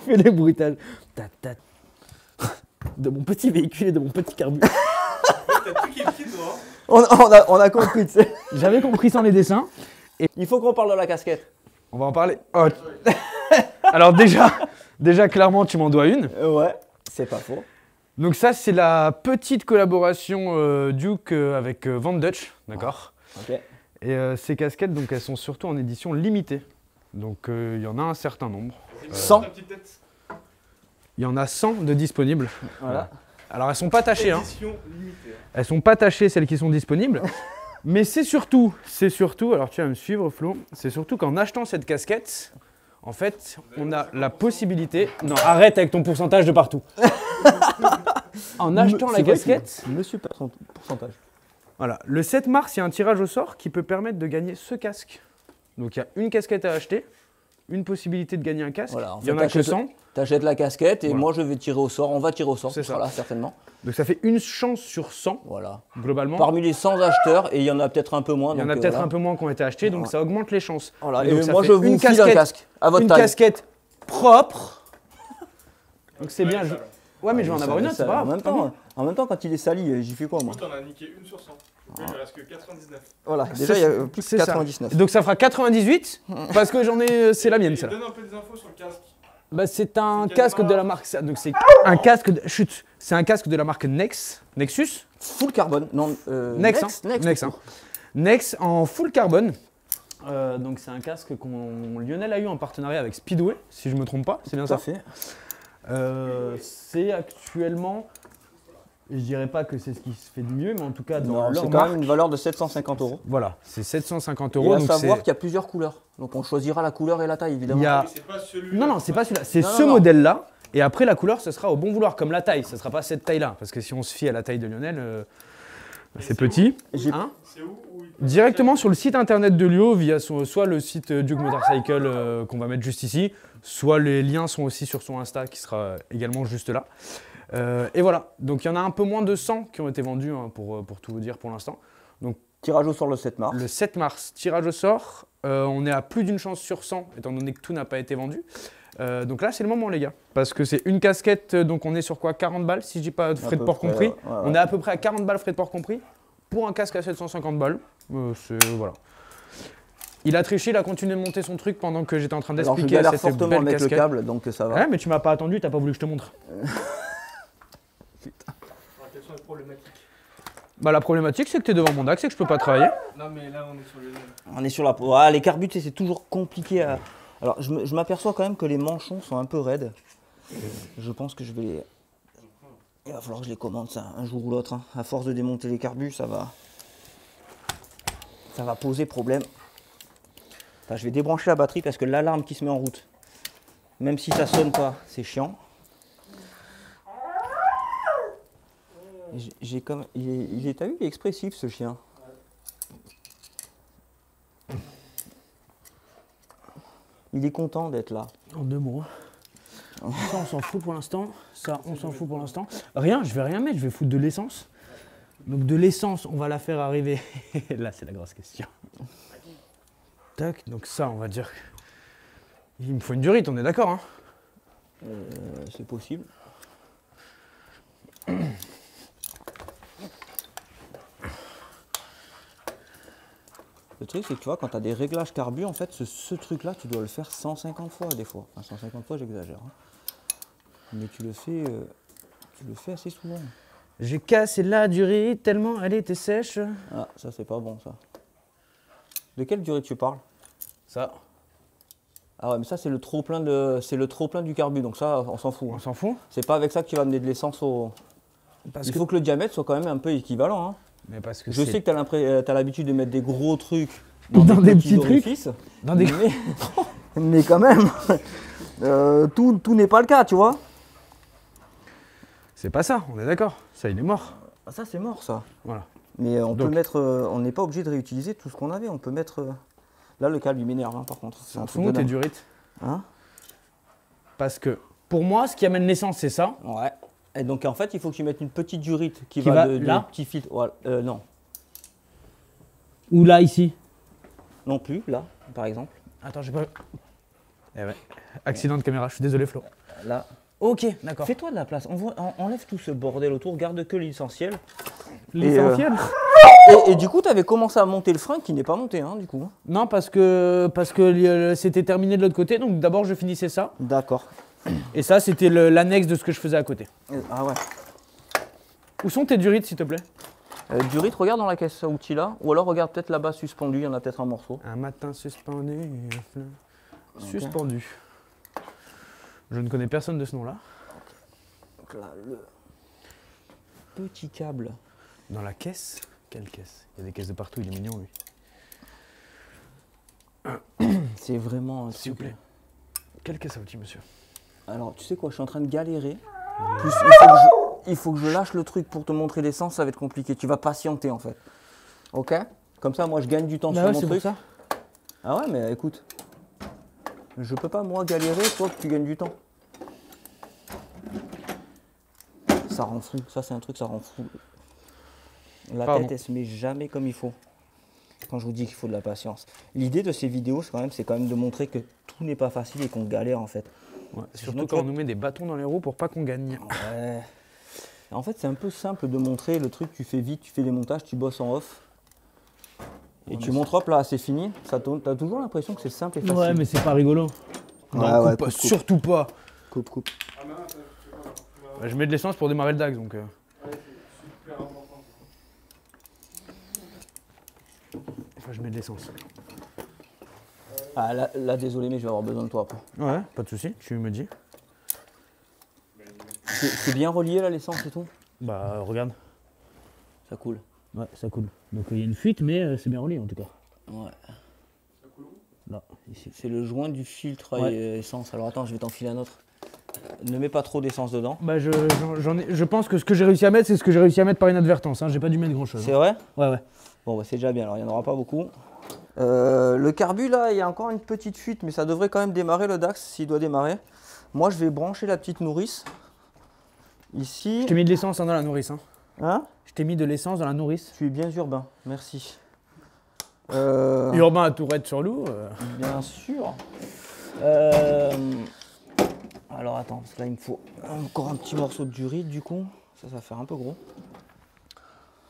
Fais les bruitages. De mon petit véhicule et de mon petit carbu. T'as tout qui est toi. On a compris, tu sais. J'avais compris sans les dessins. Il faut qu'on parle de la casquette. On va en parler. Oh. Alors déjà clairement tu m'en dois une. Ouais, c'est pas faux. Donc ça c'est la petite collaboration Duke avec Van Dutch, d'accord. Ok. Et ces casquettes donc elles sont surtout en édition limitée. Donc il y en a un certain nombre. 100. Ta petite tête. Il y en a 100 de disponibles. Voilà. Alors elles sont pas tachées, hein. Édition limitée. Elles sont pas tachées celles qui sont disponibles. Mais c'est surtout, alors tu vas me suivre Flo, c'est surtout qu'en achetant cette casquette, en fait, on a la possibilité... Non, arrête avec ton pourcentage de partout. En achetant la casquette... Monsieur pourcentage. Voilà, le 7 mars, il y a un tirage au sort qui peut permettre de gagner ce casque. Donc il y a une casquette à acheter, une possibilité de gagner un casque. Voilà, en il y en fait, a que 100. T'achètes la casquette et Voilà. moi je vais tirer au sort, on va tirer au sort, C'est ça. voilà, certainement. Donc ça fait une chance sur 100, Voilà. globalement. Parmi les 100 acheteurs, et il y en a peut-être un peu moins. Il y en a donc, peut-être voilà. un peu moins qui ont été achetés, donc Ouais. ça augmente les chances. Voilà, Et donc et ça moi fait je vous une file un casquette, casque, à votre une taille. casquette propre. Donc c'est bien. Ouais, mais je vais en Ça- avoir une autre, ça- c'est pas en grave. même temps, quand il est sali, j'y fais quoi moi? T'en as niqué une sur 100. Donc il reste que 99. Voilà, déjà il y a plus C'est que ça. 99. Donc ça fera 98, parce que j'en ai. C'est la mienne, Et celle-là. donne un peu des infos sur le casque. Bah, c'est un quelle casque de la marque marque. Donc c'est un casque. Chut, c'est un casque de la marque Nexus. Full carbone, non, Nex, Nex, hein. Nex, Nex, hein. Nex en full carbone. Donc c'est un casque qu'on Lionel a eu en partenariat avec Speedway, si je me trompe pas, c'est bien Tout à ça. fait. C'est actuellement, je dirais pas que c'est ce qui se fait de mieux, mais en tout cas dans Non, leur c'est quand marque, même une valeur de 750 €. voilà, c'est 750 Et euros. à Donc savoir c'est- qu'il y a plusieurs couleurs. Donc on choisira la couleur et la taille il évidemment. y a... Oui, c'est pas celui-là. Non, non, c'est pas celui-là, c'est Non, ce non, non. modèle-là. Et après la couleur, ce sera au bon vouloir, comme la taille. Ce sera pas cette taille-là, parce que si on se fie à la taille de Lionel, c'est petit. J'ai- Hein C'est où il peut Directement sur le site internet de Lio, via soit le site Duke Motorcycle qu'on va mettre juste ici, soit les liens sont aussi sur son Insta qui sera également juste là. Et voilà, donc il y en a un peu moins de 100 qui ont été vendus, hein, pour tout vous dire pour l'instant. Tirage au sort le 7 mars. Le 7 mars, tirage au sort, on est à plus d'une chance sur 100 étant donné que tout n'a pas été vendu. Donc là c'est le moment les gars, parce que c'est une casquette, donc on est sur quoi, 40 balles si je dis pas frais de peu port près, compris. ouais, ouais. On est à peu près à 40 balles frais de port compris pour un casque à 750 balles. Voilà. Il a triché, il a continué de monter son truc pendant que j'étais en train Alors je d'expliquer galère cette fortement belle avec casquette. le câble, donc ça va. Ouais, mais tu m'as pas attendu, t'as pas voulu que je te montre. Alors, quelles sont les problématiques? Bah la problématique c'est que t'es devant mon axe et que je peux pas travailler. Non, mais là, on est sur le même. On est sur la... Ah, les carbutes, c'est toujours compliqué à... Alors, je m'aperçois quand même que les manchons sont un peu raides. Je pense que je vais les... Il va falloir que je les commande, ça, un jour ou l'autre. Hein. À force de démonter les carbus, ça va poser problème. Enfin, je vais débrancher la batterie parce que l'alarme qui se met en route, même si ça sonne pas, c'est chiant. J'ai comme... T'as vu, il est expressif, ce chien. Il est content d'être là. En 2 mots. Ça on s'en fout pour l'instant. Ça on s'en fout pour l'instant. Rien, je vais rien mettre, je vais foutre de l'essence. Donc de l'essence, on va la faire arriver. Là c'est la grosse question. Tac, donc ça on va dire. Il me faut une durite, on est d'accord hein. C'est possible. Le truc, c'est que tu vois, quand tu as des réglages carbu, en fait, ce truc-là, tu dois le faire 150 fois des fois. Enfin, 150 fois, j'exagère. Hein. Mais tu le fais assez souvent. J'ai cassé la durite tellement elle était sèche. Ah, ça, c'est pas bon, ça. De quelle durée tu parles? Ça, Ah ouais, mais ça, c'est le trop-plein du carbu, donc ça, on s'en fout. on Hein. s'en fout. C'est pas avec ça que tu vas amener de l'essence au... Parce Il que... faut que le diamètre soit quand même un peu équivalent. Hein. Mais parce que Je sais que tu as l'habitude de mettre des gros trucs Dans des petits trucs. orifices, Dans des... mais quand même, tout n'est pas le cas, tu vois. C'est pas ça, on est d'accord. Ça il est mort. Ah, ça, c'est mort, ça. Voilà. Mais on peut Donc- mettre, on n'est pas obligé de réutiliser tout ce qu'on avait. On peut mettre. Là, le câble, il m'énerve, hein, par contre. C'est un On truc fout de tes dingue. durites. Hein? Parce que pour moi, ce qui amène l'essence, c'est ça. Ouais. Et donc, en fait, il faut que tu mettes une petite durite qui Qui va va de là petits filtres. Voilà. Non. Ou là, ici. Non plus, là, par exemple. Attends, j'ai pas. Eh ouais. Accident de caméra, je suis désolé, Flo. Là. Ok, d'accord. Fais-toi de la place. Enlève tout ce bordel autour. Garde que l'essentiel. L'essentiel. Et du coup, tu avais commencé à monter le frein qui n'est pas monté, hein, du coup. Non, parce que c'était terminé de l'autre côté, donc d'abord je finissais ça. D'accord. Et ça, c'était l'annexe de ce que je faisais à côté. Ah ouais. Où sont tes durites, s'il te plaît? Durite, regarde dans la caisse à outils là. Ou alors regarde peut-être là-bas suspendu, il y en a peut-être un morceau. Un matin suspendu. Suspendu. Je ne connais personne de ce nom-là. truc là, le petit câble. Dans la caisse? Quelle caisse? Il y a des caisses de partout, il est mignon lui. C'est vraiment un S'il vous truc. plaît. Quelle caisse à outils, monsieur? Alors, tu sais quoi, je suis en train de galérer. Plus, il faut que je lâche le truc pour te montrer l'essence, ça va être compliqué. Tu vas patienter en fait. Ok? Comme ça, moi, je gagne du temps sur mon truc. ça. Ah ouais, mais écoute, je peux pas moi galérer, toi que tu gagnes du temps. Ça rend fou, ça c'est un truc, ça rend fou. La Pardon. tête, elle se met jamais comme il faut. Quand je vous dis qu'il faut de la patience. L'idée de ces vidéos, c'est quand même de montrer que tout n'est pas facile et qu'on galère en fait. Ouais, surtout Sinon, quand toi- on nous met des bâtons dans les roues pour pas qu'on gagne. Ouais. En fait, c'est un peu simple de montrer le truc, tu fais vite, tu fais des montages, tu bosses en off. Et tu montres, hop là, c'est fini. Ça tourne. T'as toujours l'impression que c'est simple et facile. Ouais, mais c'est pas rigolo. Non, Ouais, ouais, coupe pas, coupe. surtout pas. Coupe. Ah, mais non, tu fais pas. Bah, je mets de l'essence pour démarrer le DAX donc. Ouais, c'est super important. Enfin, je mets de l'essence. Ah là, désolé, mais je vais avoir besoin de toi après. Ouais, pas de souci, tu me dis. C'est bien relié là, l'essence et tout? Bah, regarde. Ça coule. Ouais, ça coule. Donc il y a une fuite, mais c'est bien relié en tout cas. Ouais. Là, ici. C'est le joint du filtre Ouais. et essence. Alors attends, je vais t'enfiler un autre. Ne mets pas trop d'essence dedans. Bah, je pense que ce que j'ai réussi à mettre, c'est ce que j'ai réussi à mettre par inadvertance. Hein. J'ai pas dû mettre grand chose. C'est vrai? Ouais, ouais. Bon, bah, c'est déjà bien, alors il n'y en aura pas beaucoup. Le carbu là, il y a encore une petite fuite, mais ça devrait quand même démarrer le DAX s'il doit démarrer. Moi, je vais brancher la petite nourrice. Ici. Je t'ai mis de l'essence hein, dans la nourrice. Hein. Hein? Je t'ai mis de l'essence dans la nourrice. Tu es bien urbain, merci. Urbain à Tourette sur Loup. Bien sûr. Alors attends, parce que là il me faut encore un petit morceau de durite du coup. Ça va faire un peu gros.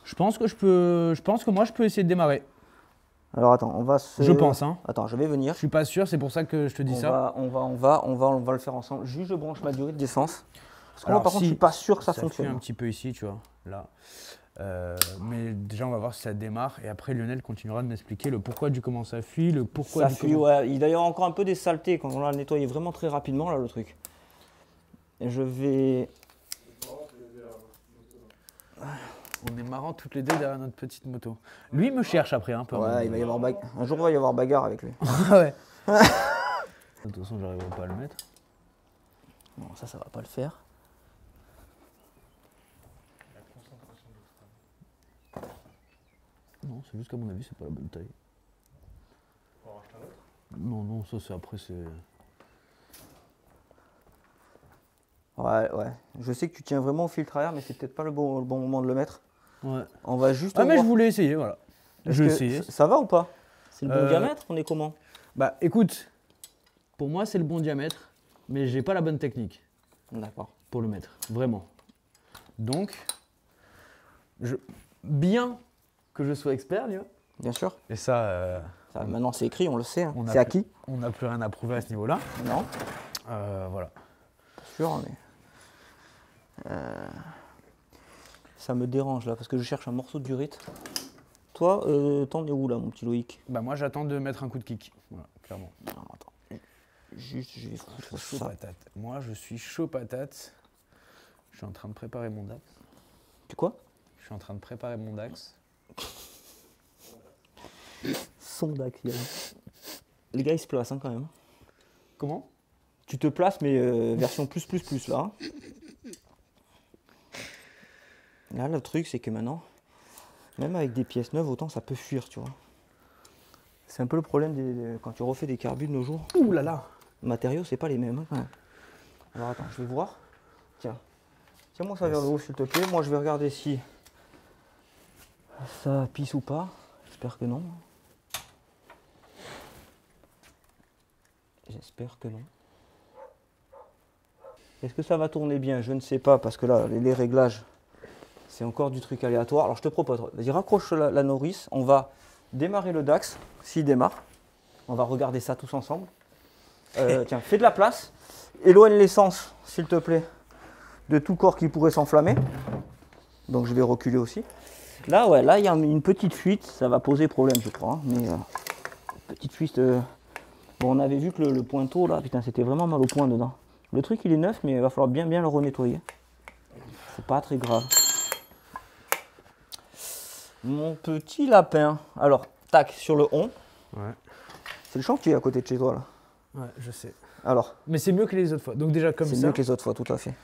Je pense que moi je peux essayer de démarrer. Alors attends, on va se. Je pense, hein. Attends, je vais venir. Je suis pas sûr, c'est pour ça que je te dis ça. On va le faire ensemble. Juste je branche ma durite d'essence. Parce que moi Alors, par contre si, je suis pas sûr que ça fait fonctionne. un petit peu ici, tu vois, là. Mais déjà on va voir si ça démarre et après Lionel continuera de m'expliquer le pourquoi du comment ça fuit, le pourquoi Ça du fuit, comment. ouais. Il y a d'ailleurs encore un peu des saletés quand on l'a nettoyé vraiment très rapidement là le truc. Et je vais. On est marrants toutes les deux derrière notre petite moto. Lui il me cherche après un peu. Ouais, il va y avoir un jour il va y avoir bagarre avec lui. Ouais. De toute façon j'arriverai pas à le mettre. Bon, ça va pas le faire. Non, c'est juste qu'à mon avis c'est pas la bonne taille. Non, ça c'est après c'est. Ouais. Je sais que tu tiens vraiment au filtre à air, mais c'est peut-être pas le bon moment de le mettre. Ouais. On va juste. Ah mais je voir. voulais essayer, voilà. Est-ce Je vais que essayer. Ça va ou pas? C'est le bon Euh, diamètre? On est comment? Bah écoute, pour moi c'est le bon diamètre, mais j'ai pas la bonne technique D'accord. pour le mettre, vraiment. Donc, bien que je sois expert, Léo. Bien sûr. Et ça, Ça, maintenant c'est écrit, on le sait. Hein. on a C'est acquis? on n'a plus rien à prouver à ce niveau-là. Non, Voilà. pas sûr, mais. Ça me dérange là parce que je cherche un morceau de durite. Toi, t'en es où là, mon petit Loïc? Bah moi j'attends de mettre un coup de kick, voilà, clairement. Non, attends. Juste, je vais foutre Chaud ça. patate. Moi je suis chaud patate. Je suis en train de préparer mon DAX. Tu quoi? Je suis en train de préparer mon DAX. Sondax, les gars, ils se placent hein, quand même. Comment? Tu te places, mais version plus là. Hein. Là, le truc, c'est que maintenant, même avec des pièces neuves, autant ça peut fuir, tu vois. C'est un peu le problème quand tu refais des carbus de nos jours. Ouh là là. Les matériaux, c'est pas les mêmes. Hein, quand même. Alors attends, je vais voir. Tiens. Tiens-moi ça vers le haut, s'il te plaît. Moi, je vais regarder si ça pisse ou pas. J'espère que non. J'espère que non. Est-ce que ça va tourner bien? Je ne sais pas, parce que là, les réglages, c'est encore du truc aléatoire. Alors, je te propose, vas-y, raccroche la nourrice. On va démarrer le DAX, s'il démarre. On va regarder ça tous ensemble. Tiens, fais de la place. Éloigne l'essence, s'il te plaît, de tout corps qui pourrait s'enflammer. Donc, je vais reculer aussi. Là, ouais, là, il y a une petite fuite. Ça va poser problème, je crois. Hein, mais petite fuite. Bon, on avait vu que le pointeau, là, putain, c'était vraiment mal au point dedans. Le truc, il est neuf, mais il va falloir bien le renettoyer. C'est pas très grave. Mon petit lapin. Alors, tac, sur le on. Ouais. C'est le chantier à côté de chez toi là. Ouais, je sais. Alors, Mais c'est mieux que les autres fois. Donc déjà comme c'est ça. mieux que les autres fois, tout à fait.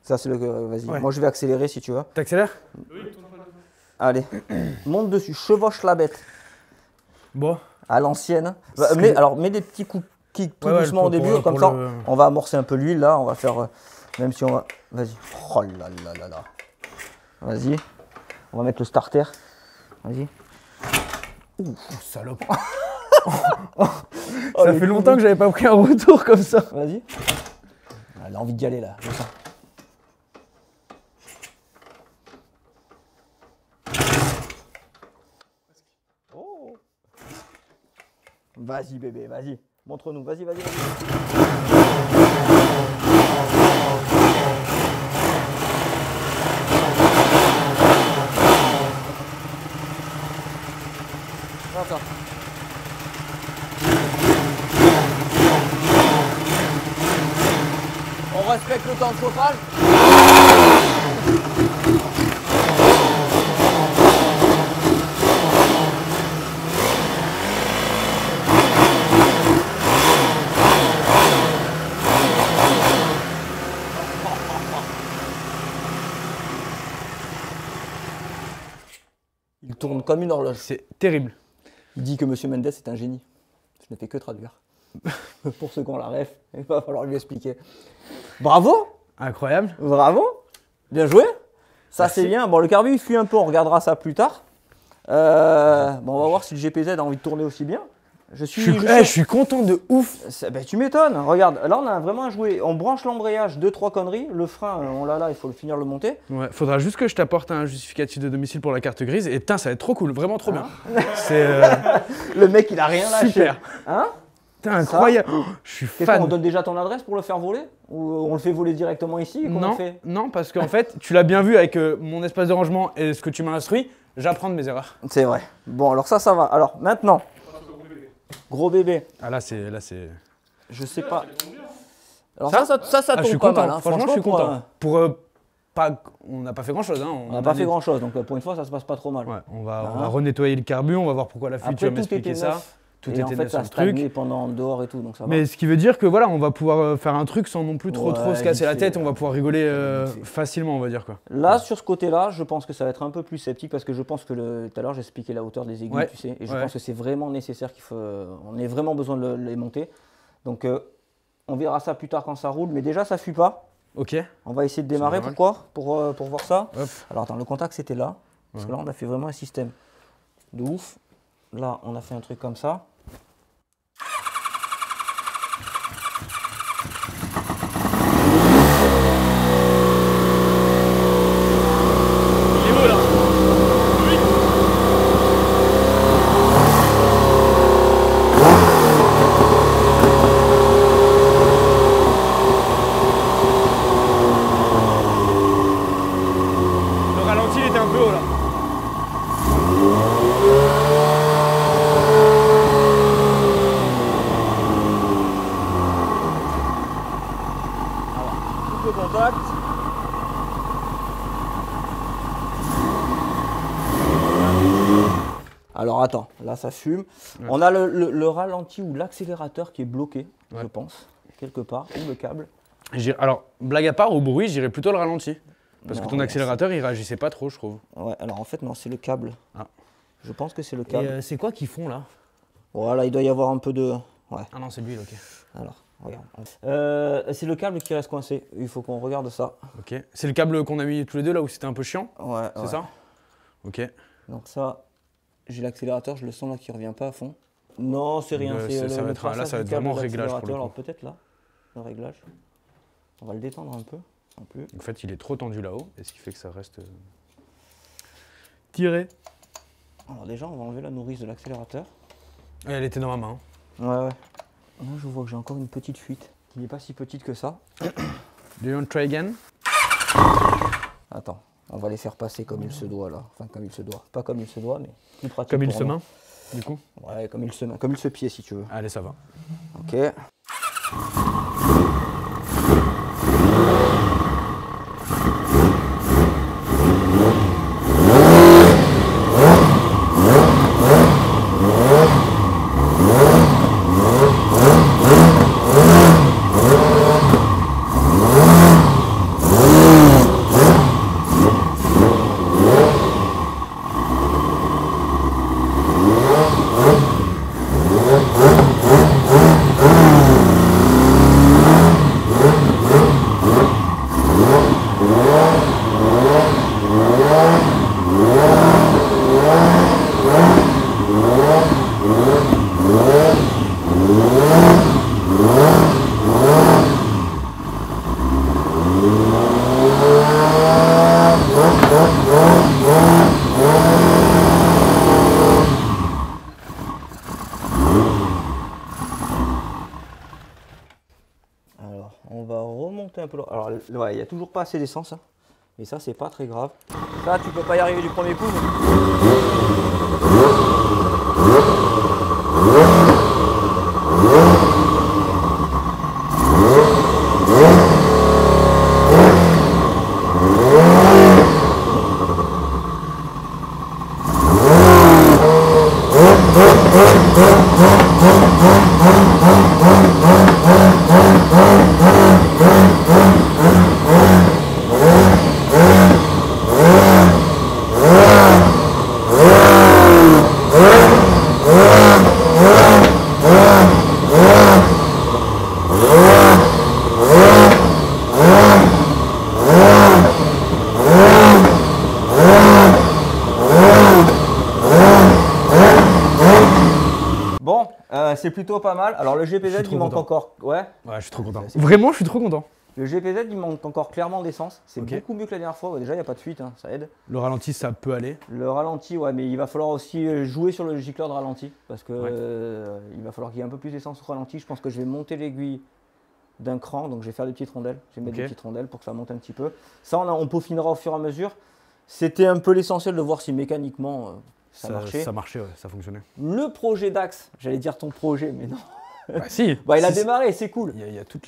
Ça, c'est le. Vas-y. Ouais. Moi, je vais accélérer si tu veux. T'accélères? Allez, monte dessus, chevauche la bête. Bon. À l'ancienne. Ce Mais, que- alors, mets des petits coups tout Ouais, doucement pour- au début, pour comme ça, le- on va amorcer un peu l'huile là. On va faire. Même si on va. Vas-y. Oh là là là là. Vas-y. On va mettre le starter. Vas-y. Oh, salope. Oh, Ça les fait coups. longtemps que j'avais pas pris un retour comme ça. Vas-y. Elle a envie d'y aller là, je sens. Oh. Vas-y bébé, vas-y. Montre-nous, vas-y, vas-y, vas-y. Attends. On respecte le temps de chauffage. Il tourne comme une horloge. C'est terrible. Il dit que Monsieur Mendes est un génie. Je ne fais que traduire. Pour ceux qui ont la ref, il va falloir lui expliquer. Bravo! Incroyable. Bravo! Bien joué! Ça Merci. c'est bien. Bon, le carbu il fuit un peu, on regardera ça plus tard. Bon, on va voir si le GPZ a envie de tourner aussi bien. Je Je suis content de ouf. Ben, tu m'étonnes. Regarde, là on a vraiment joué. On branche l'embrayage, 2-3 conneries. Le frein, on l'a là, il faut le finir le monter. Ouais, faudra juste que je t'apporte un justificatif de domicile pour la carte grise. Et putain, ça va être trop cool, vraiment trop bien. C'est Le mec il a rien lâché. super. Hein? Putain, incroyable. Oh, je suis Qu'est-ce qu'on fan. donne déjà ton adresse pour le faire voler? Ou on le fait voler directement ici? Comment on Non, fait? non, parce qu'en fait, tu l'as bien vu avec mon espace de rangement et ce que tu m'as instruit, j'apprends de mes erreurs. C'est vrai. Bon, alors ça va. Alors maintenant, gros bébé. Ah là, c'est. Je sais pas. Alors Ça ça Ah, je tombe suis pas content. mal. Hein. Franchement, je suis pour, content. Pour pas, on n'a pas fait grand chose. Hein. on n'a pas fait grand chose, donc pour une fois, ça se passe pas trop mal. Ouais, on va Hein. renettoyer le carbu, on va voir pourquoi la fuite, tu Après, vas tout m'expliquer était ça. neuf. Tout Et en était fait, neuf ça sur a le truc. stagné pendant dehors et tout, donc ça va. Mais ce qui veut dire que voilà, on va pouvoir faire un truc sans non plus trop Ouais, se casser la vite tête, fait, on va pouvoir rigoler vite fait. facilement, on va dire quoi. Là, sur ce côté-là, je pense que ça va être un peu plus sceptique parce que je pense que tout à l'heure, j'ai expliqué la hauteur des aiguilles, Ouais. tu sais, et je Ouais. pense que c'est vraiment nécessaire on ait vraiment besoin de les monter. Donc, on verra ça plus tard quand ça roule, mais déjà, ça fuit pas. Ok. On va essayer de démarrer. pas mal. Pourquoi pour voir ça. Hop. Alors, attends, le contact, c'était là. Parce que là, on a fait vraiment un système de ouf. Là, on a fait un truc comme ça. Il est beau là. Le ralenti il était un peu haut là. Coupe le contact. Alors attends, là ça fume. Ouais. On a le ralenti ou l'accélérateur qui est bloqué, Ouais. je pense, quelque part, ou le câble. Alors, blague à part, au bruit, j'irais plutôt le ralenti. Parce Non, que ton non, accélérateur, il réagissait pas trop, je trouve. Ouais, alors en fait non, c'est le câble. Ah. Je pense que c'est le câble. c'est quoi qu'ils font là? Voilà, il doit y avoir un peu de... Ouais, Ah non, c'est l'huile, ok. alors, regarde. C'est le câble qui reste coincé, il faut qu'on regarde ça. Ok. C'est le câble qu'on a mis tous les deux là où c'était un peu chiant, Ouais, c'est ouais. ça? Ok. Donc ça, j'ai l'accélérateur, je le sens là qui revient pas à fond. Non, c'est rien. Ça c'est va le être- là, traçage ça va du être vraiment câble de réglage pour le l'accélérateur. coup. Alors peut-être là, le réglage. On va le détendre un peu. Un peu. En fait, il est trop tendu là-haut, et ce qui fait que ça reste tiré. Alors déjà, on va enlever la nourrice de l'accélérateur. Et elle était dans ma main. Ouais, ouais. Là, je vois que j'ai encore une petite fuite qui n'est pas si petite que ça. Do you want to try again? Attends, on va les faire passer comme il se doit là. Enfin, comme il se doit. Pas comme il se doit, mais plus pratique. Comme il pour se nous. main, du coup? Ouais, comme il se main. Comme il se pied si tu veux. Allez, ça va. Ok. Ouais, il n'y a toujours pas assez d'essence. Hein. Mais ça, c'est pas très grave. Ça, tu peux pas y arriver du premier coup. Bon, c'est plutôt pas mal. Alors le GPZ, il manque encore. Ouais. Ouais, je suis trop content. Vraiment, je suis trop content. Le GPZ, il manque encore clairement d'essence. C'est Ok. beaucoup mieux que la dernière fois. Ouais, déjà, il n'y a pas de fuite, hein, ça aide. Le ralenti, ça peut aller. Le ralenti, ouais, mais il va falloir aussi jouer sur le gicleur de ralenti. Parce que il va falloir qu'il y ait un peu plus d'essence au ralenti. Je pense que je vais monter l'aiguille d'un cran. Donc je vais faire des petites rondelles. Je vais mettre Ok. des petites rondelles pour que ça monte un petit peu. Ça, on peaufinera au fur et à mesure. C'était un peu l'essentiel de voir si mécaniquement ça marchait. Ça marchait, ouais, ça fonctionnait. Le projet d'Axe, j'allais dire ton projet, mais non. Bah si. Bah, il a Si, démarré, c'est cool. Il y a toutes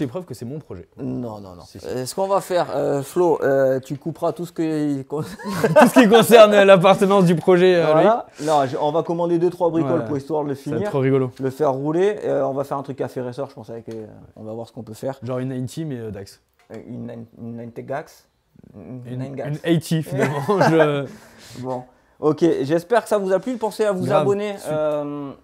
les preuves que c'est mon projet. Non, non, non. Si, si. Ce qu'on va faire, Flo, tu couperas tout ce que. Tout ce qui concerne l'appartenance du projet, Voilà. Non, on va commander 2-3 bricoles Ouais. pour histoire de le ça va être finir, trop rigolo. le faire rouler. On va faire un truc café racer, je pense, avec. On va voir ce qu'on peut faire. Genre une 90 mais Dax. Une 90 Gax. Une Gax. 80 finalement. Bon. Ok, j'espère que ça vous a plu. Pensez à vous Grave. abonner.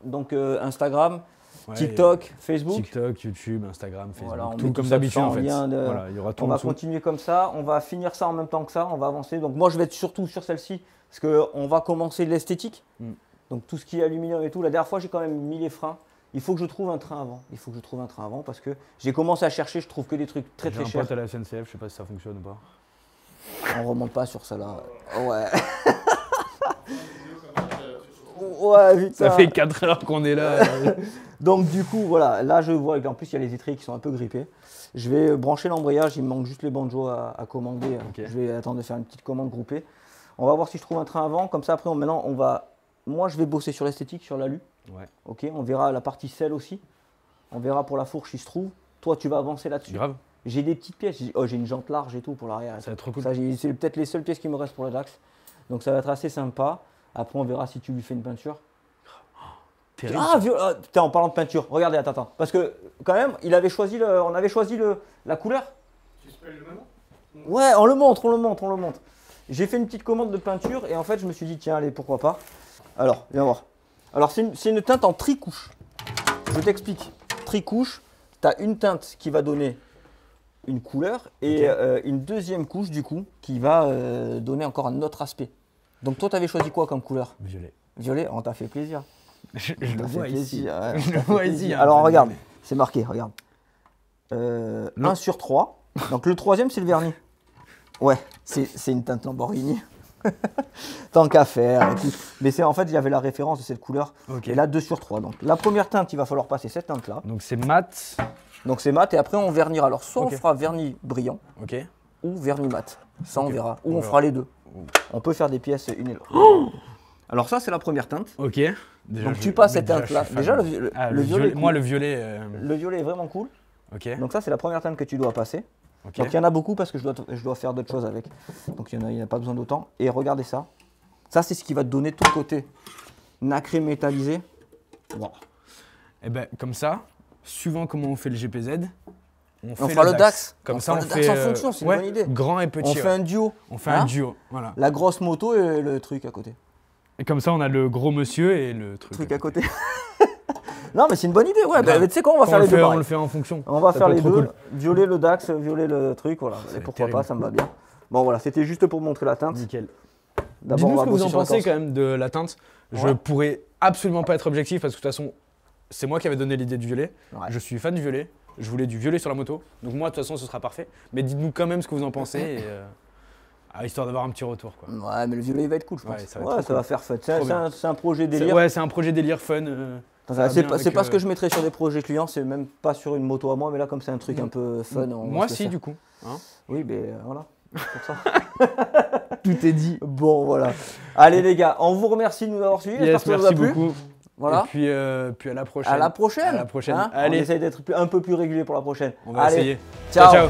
Donc Instagram, Ouais, TikTok, Facebook. TikTok, YouTube, Instagram, Facebook, Voilà, on met tout tout comme ça d'habitude en en fait. lien de- Voilà, il y aura tout On en va dessous. continuer comme ça, on va finir ça en même temps que ça, on va avancer. Donc moi je vais être surtout sur celle-ci, parce qu'on va commencer l'esthétique. Mm. Donc tout ce qui est aluminium et tout. La dernière fois j'ai quand même mis les freins. Il faut que je trouve un train avant. Il faut que je trouve un train avant parce que j'ai commencé à chercher, je trouve que des trucs très J'ai très un chers. pote à la SNCF, je sais pas si ça fonctionne ou pas. On remonte pas sur ça là. Ouais. C'est Ouais, putain. Ça fait 4 heures qu'on est là. Donc du coup voilà, là je vois qu'en plus il y a les étriers qui sont un peu grippés. Je vais brancher l'embrayage, il me manque juste les banjos à commander. Ok. Je vais attendre de faire une petite commande groupée. On va voir si je trouve un train avant, comme ça après maintenant on va. Moi je vais bosser sur l'esthétique, sur l'alu. Ouais, Ok, on verra la partie selle aussi. On verra pour la fourche si se trouve. Toi tu vas avancer là-dessus. grave. J'ai des petites pièces, j'ai une jante large et tout pour l'arrière. et Ça va être trop tout. cool. Ça, c'est peut-être les seules pièces qui me restent pour le Dax. Donc ça va être assez sympa. Après on verra si tu lui fais une peinture. Terrible. Ah, putain, en parlant de peinture, regardez, attends. Parce que, quand même, on avait choisi la couleur. Tu spells le maintenant? Ouais, on le montre. J'ai fait une petite commande de peinture et en fait, je me suis dit, tiens, allez, pourquoi pas. Alors, viens voir. Alors, c'est une teinte en tricouche. Je t'explique. Tricouche, tu as une teinte qui va donner une couleur et une deuxième couche, du coup, qui va donner encore un autre aspect. Donc, toi, tu avais choisi quoi comme couleur? Violet. Violet, on t'a fait plaisir. Je Ça le fait vois ici. plaisir, ouais, Je ça le fait vois plaisir. ici. hein, Alors ça regarde, violet. c'est marqué, regarde. Non. 1 sur 3. Donc le troisième, c'est le vernis. Ouais, c'est une teinte Lamborghini. Tant qu'à faire. Et tout. Mais c'est en fait, il y avait la référence de cette couleur. Ok. Et là, 2 sur 3. Donc la première teinte, il va falloir passer cette teinte-là. Donc c'est mat. Donc c'est mat et après on vernira. Alors soit Ok. on fera vernis brillant Ok. ou vernis mat. Ça on Ok. verra. Ou On on verra. fera les deux. On peut faire des pièces une et l'autre. Alors ça, c'est la première teinte. Ok. Déjà, Donc je- tu passes mais cette déjà, teinte-là. je suis fan. Déjà, Ah, le violet. est Moi, cool. le violet. Le violet est vraiment cool. Ok. Donc ça, c'est la première teinte que tu dois passer. Ok. Donc il y en a beaucoup parce que je dois faire d'autres choses avec. Donc il n'y en a pas besoin d'autant. Et regardez ça. Ça, c'est ce qui va te donner tout le côté nacré métallisé. Wow. Et ben comme ça, suivant comment on fait le GPZ, on fera le DAX. Comme On ça, fera on le DAX fait en fonction, c'est une ouais, bonne idée. grand et petit. On fait ouais. un duo. On fait Hein un duo. Voilà. La grosse moto et le truc à côté. Et comme ça, on a le gros monsieur et le truc. Truc à côté. Non, mais c'est une bonne idée. Ouais, Grave. bah, tu sais quoi, on va Quand faire on les le deux. fait, on pareil. le fait en fonction. On va Ça faire peut les être trop deux. cool. Violer le DAX, violer le truc. Voilà. Ça va Et être pourquoi terrible. pas, ça me va bien. Bon, voilà, c'était juste pour montrer la teinte. Nickel. D'abord, on Dites-nous va ce que vous bosser en sur la pensez torse. quand même de la teinte. Je Ouais. pourrais absolument pas être objectif parce que de toute façon, c'est moi qui avais donné l'idée du violet. Ouais. Je suis fan du violet. Je voulais du violet sur la moto. Donc moi, de toute façon, ce sera parfait. Mais dites-nous quand même ce que vous en pensez, et, histoire d'avoir un petit retour. Quoi. Ouais, mais le violet, il va être cool, je pense. Ouais, ça va être Ouais, trop ça va cool. faire fun. Trop bien. C'est un projet C'est- délire. Ouais, c'est un projet délire fun. Attends, ça va c'est bien pas, avec, pas ce que je mettrais sur des projets clients, c'est même pas sur une moto à moi, mais là, comme c'est un truc un peu fun. on va Moi, se le si, faire. du coup. Hein. Oui, mais voilà. Pour ça. Tout est dit. Bon, voilà. Allez les gars, on vous remercie de nous avoir suivis. Yes, J'espère que ça vous a merci plu. beaucoup. Voilà. Et puis à la prochaine. À la prochaine. À la prochaine. Hein, Allez. on essaye d'être un peu plus régulier pour la prochaine. On va Allez. essayer. Ciao. Ciao.